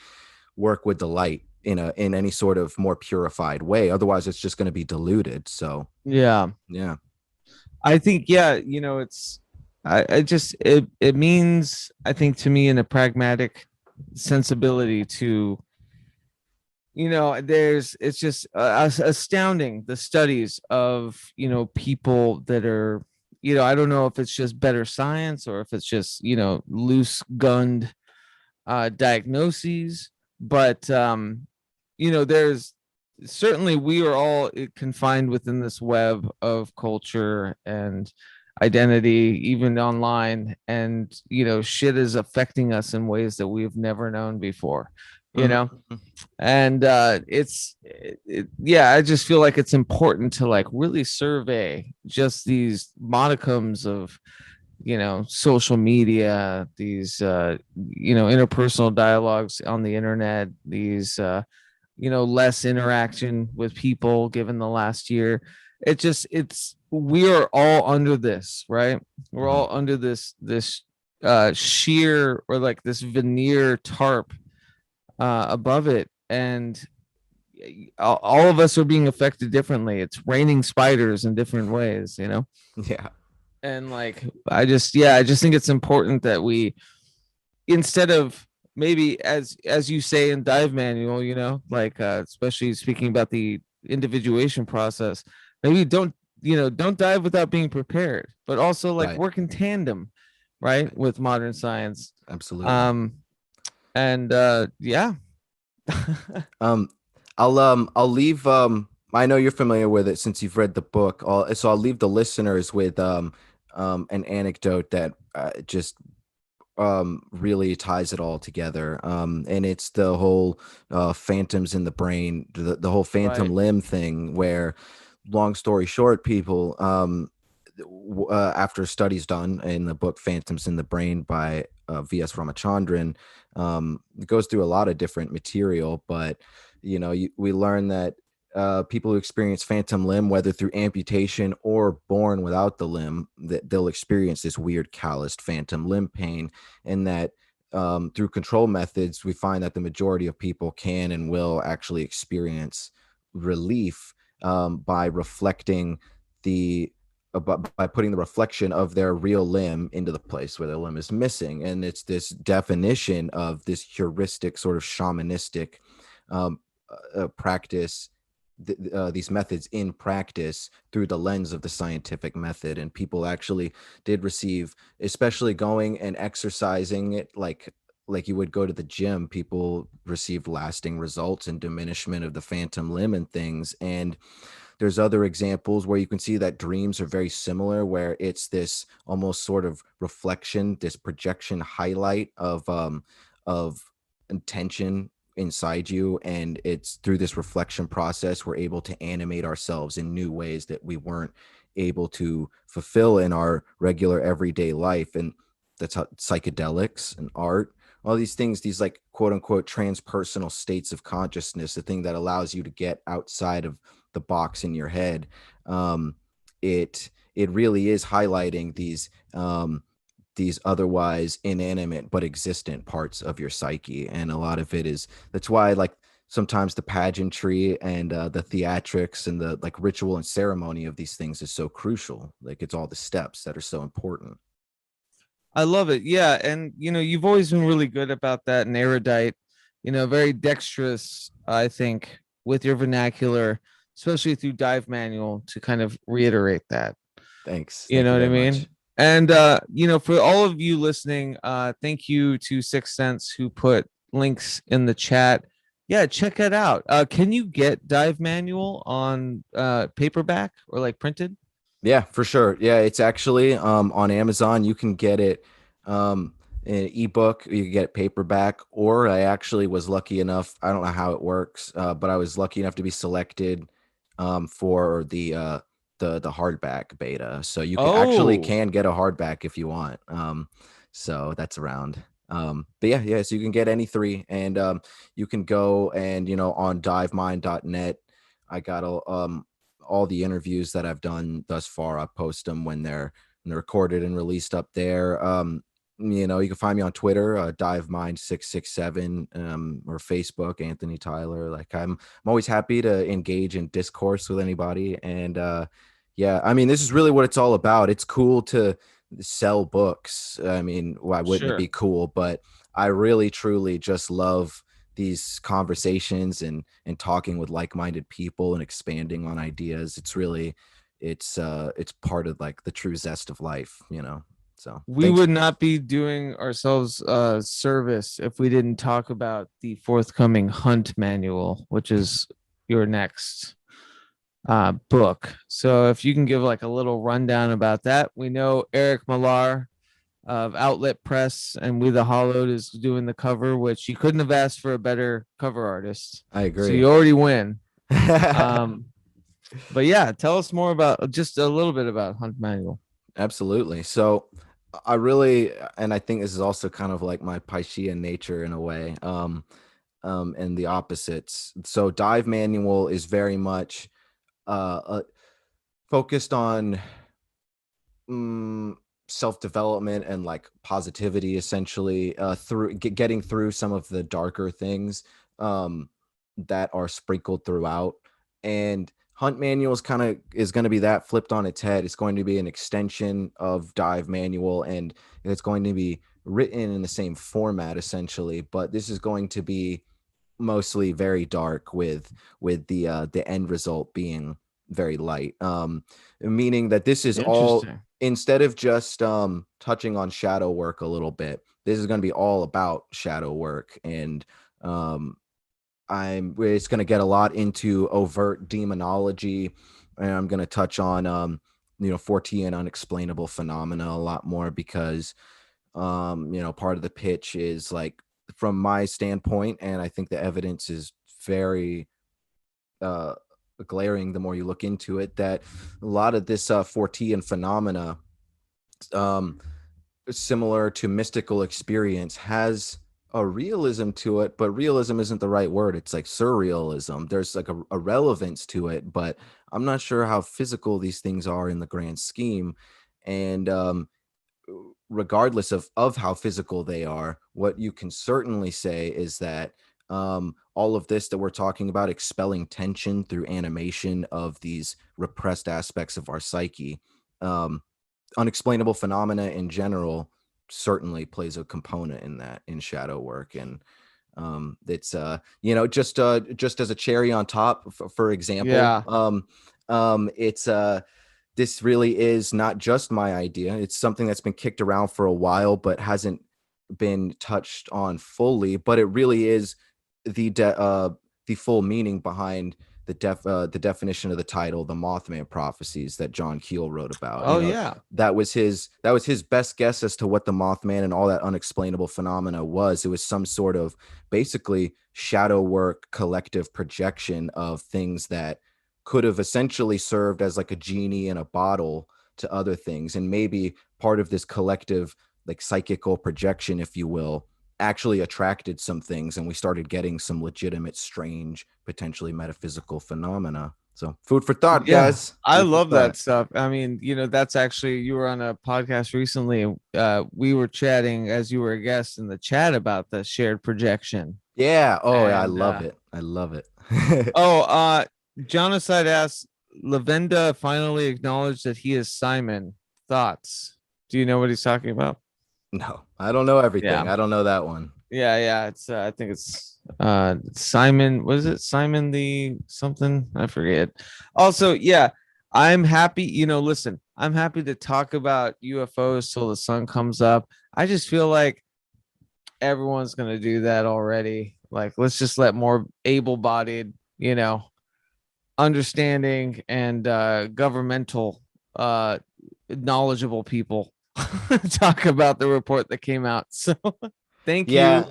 work with the light in any sort of more purified way. Otherwise it's just going to be diluted. So I think it's it means, I think, to me, in a pragmatic sensibility to, it's just astounding, the studies of people that are, I don't know if it's just better science or if it's just loose gunned diagnoses, but there's certainly, we are all confined within this web of culture and identity, even online, and shit is affecting us in ways that we've never known before, and I just feel like it's important to like really survey just these modicums of social media, these interpersonal dialogues on the internet, these less interaction with people given the last year. We are all under this, right? We're all under this sheer, or like this veneer tarp above it, and all of us are being affected differently. It's raining spiders in different ways, and like I just think it's important that we, instead of maybe, as you say in Dive Manual, especially speaking about the individuation process, maybe don't dive without being prepared, but also like work in tandem, right, with modern science. Absolutely. I'll leave, I know you're familiar with it since you've read the book, so I'll leave the listeners with an anecdote that just really ties it all together. And it's the whole phantoms in the brain, the whole phantom Right. limb thing, where, long story short, people, after studies done in the book Phantoms in the Brain by V.S. Ramachandran, it goes through a lot of different material, but we learn that people who experience phantom limb, whether through amputation or born without the limb, that they'll experience this weird calloused phantom limb pain, and that through control methods, we find that the majority of people can and will actually experience relief by reflecting the by putting the reflection of their real limb into the place where their limb is missing. And it's this definition of this heuristic sort of shamanistic practice, these methods in practice through the lens of the scientific method. And people actually did receive, especially going and exercising it like you would go to the gym, people received lasting results and diminishment of the phantom limb and things. And there's other examples where you can see that dreams are very similar, where it's this almost sort of reflection, this projection highlight of intention inside you, and it's through this reflection process we're able to animate ourselves in new ways that we weren't able to fulfill in our regular everyday life. And that's how psychedelics and art, all these things, these like quote unquote transpersonal states of consciousness, the thing that allows you to get outside of the box in your head, it really is highlighting these otherwise inanimate but existent parts of your psyche. And a lot of it is, that's why like sometimes the pageantry and the theatrics and the like ritual and ceremony of these things is so crucial. Like it's all the steps that are so important. I love it. Yeah. And, you've always been really good about that and erudite, very dexterous, I think, with your vernacular, especially through Dive Manual, to kind of reiterate that. Thanks. You Thank know what I very mean? much. And, for all of you listening, thank you to Sixth Sense who put links in the chat. Yeah, check it out. Can you get Dive Manual on paperback or like printed? Yeah, for sure. Yeah, it's actually on Amazon. You can get it in ebook, you can get it paperback, or I actually was lucky enough, I don't know how it works, but I was lucky enough to be selected for the hardback beta. So you can actually Oh, can get a hardback if you want. So that's around. But yeah, so you can get any three, and you can go and on divemind.net. I got all the interviews that I've done thus far. I post them when they're recorded and released up there. You can find me on Twitter, DiveMind667, or Facebook, Anthony Tyler. Like I'm always happy to engage in discourse with anybody. And yeah, I mean, this is really what it's all about. It's cool to sell books. I mean, why wouldn't it sure. be cool? But I really, truly just love these conversations and talking with like-minded people and expanding on ideas. It's really, it's part of like the true zest of life, So We thanks. would not be doing ourselves a service if we didn't talk about the forthcoming Hunt Manual, which is your next book. So if you can give like a little rundown about that. We know Eric Millar of Outlet Press and We the Hollowed is doing the cover, which you couldn't have asked for a better cover artist. I agree. So you already win. But yeah, tell us more about, just a little bit about Hunt Manual. Absolutely. So I really, and I think this is also kind of like my Piscean nature in a way, and the opposites. So Dive Manual is very much focused on self-development and like positivity, essentially, through getting through some of the darker things that are sprinkled throughout. And Hunt Manual is going to be that flipped on its head. It's going to be an extension of Dive Manual, and it's going to be written in the same format essentially, but this is going to be mostly very dark, with the end result being very light, meaning that this is all, instead of just touching on shadow work a little bit, this is going to be all about shadow work. And it's going to get a lot into overt demonology, and I'm going to touch on Fortean unexplainable phenomena a lot more, because Part of the pitch is like, from my standpoint, and I think the evidence is very glaring the more you look into it, that a lot of this Fortean phenomena, similar to mystical experience, has a realism to it, but realism isn't the right word. It's like surrealism. There's like a relevance to it, but I'm not sure how physical these things are in the grand scheme. And regardless of how physical they are, what you can certainly say is that all of this that we're talking about, expelling tension through animation of these repressed aspects of our psyche, unexplainable phenomena in general, certainly plays a component in that, in shadow work. And it's just as a cherry on top, for example, it's this really is not just my idea. It's something that's been kicked around for a while but hasn't been touched on fully, but it really is the full meaning behind the definition of the title, The Mothman Prophecies, that John Keel wrote about. That was his best guess as to what the Mothman and all that unexplainable phenomena was. It was some sort of basically shadow work, collective projection of things that could have essentially served as like a genie in a bottle to other things. And maybe part of this collective, like psychical projection, if you will, actually attracted some things, and we started getting some legitimate, strange, potentially metaphysical phenomena. So food for thought, guys. I love that stuff. I mean, that's actually, you were on a podcast recently. We were chatting as you were a guest in the chat about the shared projection. Yeah. Oh, yeah, I love it. I love it. Jonaside asks, Lavenda finally acknowledged that he is Simon. Thoughts? Do you know what he's talking about? No, I don't know everything. Yeah. I don't know that one. Yeah. It's I think it's Simon. What is it? Simon the something? I forget. Also, yeah, I'm happy. Listen, I'm happy to talk about UFOs till the sun comes up. I just feel like everyone's gonna do that already. Like, let's just let more able-bodied, understanding and governmental knowledgeable people talk about the report that came out. So thank you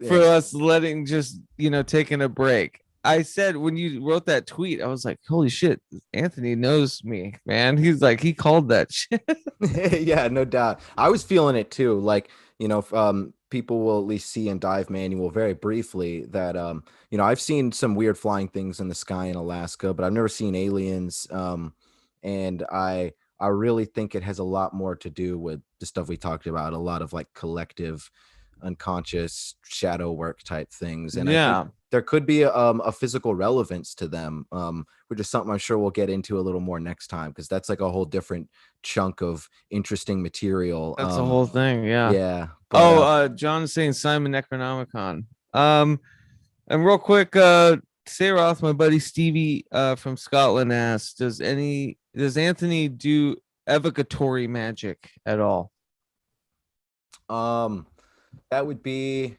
for us letting taking a break. I said, when you wrote that tweet, I was like, holy shit, Anthony knows me, man. He's like, he called that shit. Yeah, no doubt. I was feeling it too. Like, people will at least see in Dive Manual very briefly that I've seen some weird flying things in the sky in Alaska, but I've never seen aliens. And I really think it has a lot more to do with the stuff we talked about, a lot of like collective unconscious shadow work type things. And I think there could be a physical relevance to them, which is something I'm sure we'll get into a little more next time, because that's like a whole different chunk of interesting material. That's the whole thing. Yeah. But, John is saying Simon Necronomicon. And real quick, Saroth, my buddy Stevie from Scotland asked, does Anthony do evocatory magic at all? That would be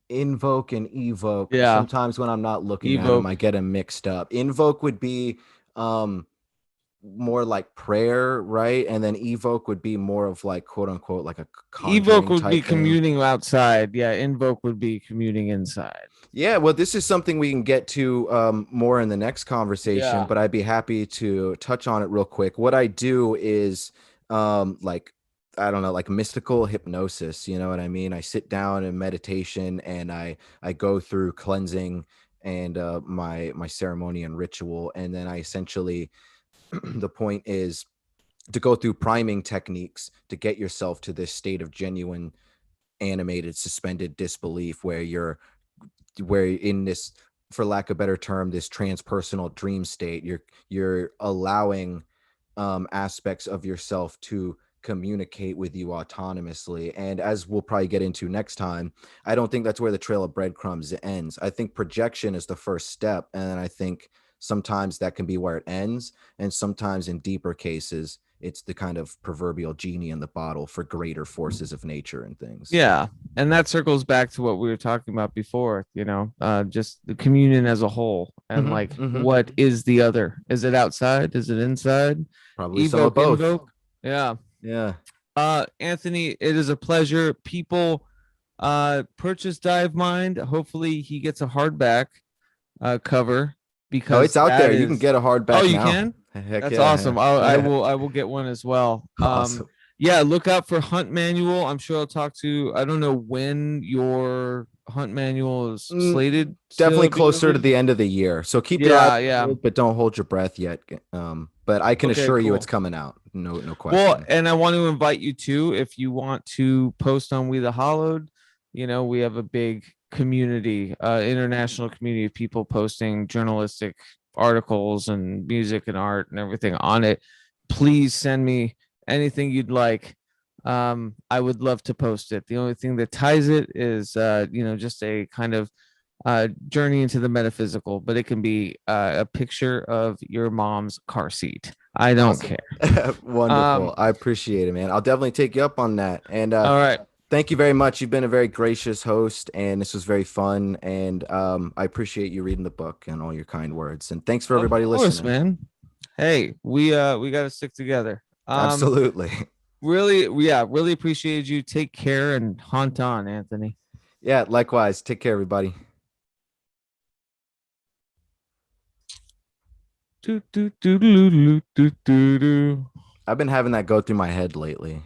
invoke and evoke. Yeah. Sometimes when I'm not looking at them, I get them mixed up. Invoke would be more like prayer, right? And then evoke would be more of like, quote unquote, like a evoke would be thing. Communing outside. Yeah, invoke would be communing inside. Yeah, well, this is something we can get to more in the next conversation, but I'd be happy to touch on it real quick. What I do is I don't know, like mystical hypnosis, you know what I mean? I sit down in meditation and I go through cleansing and my ceremony and ritual. And then I essentially, the point is to go through priming techniques to get yourself to this state of genuine, animated, suspended disbelief where in this, for lack of a better term, this transpersonal dream state, you're allowing aspects of yourself to communicate with you autonomously. And as we'll probably get into next time, I don't think that's where the trail of breadcrumbs ends. I think projection is the first step, and I think sometimes that can be where it ends, and sometimes in deeper cases it's the kind of proverbial genie in the bottle for greater forces of nature and things. Yeah, and that circles back to what we were talking about before, just the communion as a whole, and what is the other? Is it outside? Is it inside? Probably some of both. Invoke? Yeah. Anthony, it is a pleasure. People purchase Dive Mind. Hopefully he gets a hardback cover, because Oh, it's out that there. You can is get a hardback Oh, you now. can? Heck That's yeah. awesome. I will get one as well. Awesome. Yeah, look out for Hunt Manual. I'm sure I'll talk to, I don't know when your Hunt Manual is slated. Definitely to be closer to released. the end of the year. So keep your eyes Yeah. peeled, but don't hold your breath yet. But I can Okay, assure you cool. it's coming out. No question. Well, and I want to invite you too, if you want to post on We the Hollowed. You know, we have a big community, international community of people posting journalistic articles and music and art and everything on it. Please send me anything you'd like. I would love to post it. The only thing that ties it is, just a kind of journey into the metaphysical, but it can be a picture of your mom's car seat. I don't Awesome. care. Wonderful. I appreciate it, man. I'll definitely take you up on that. And All right. thank you very much. You've been a very gracious host, and this was very fun. And I appreciate you reading the book and all your kind words. And thanks for everybody Of course, listening. man. Hey, we got to stick together. Absolutely. Really appreciated you. Take care and hunt on, Anthony. Yeah, likewise. Take care, everybody. I've been having that go through my head lately.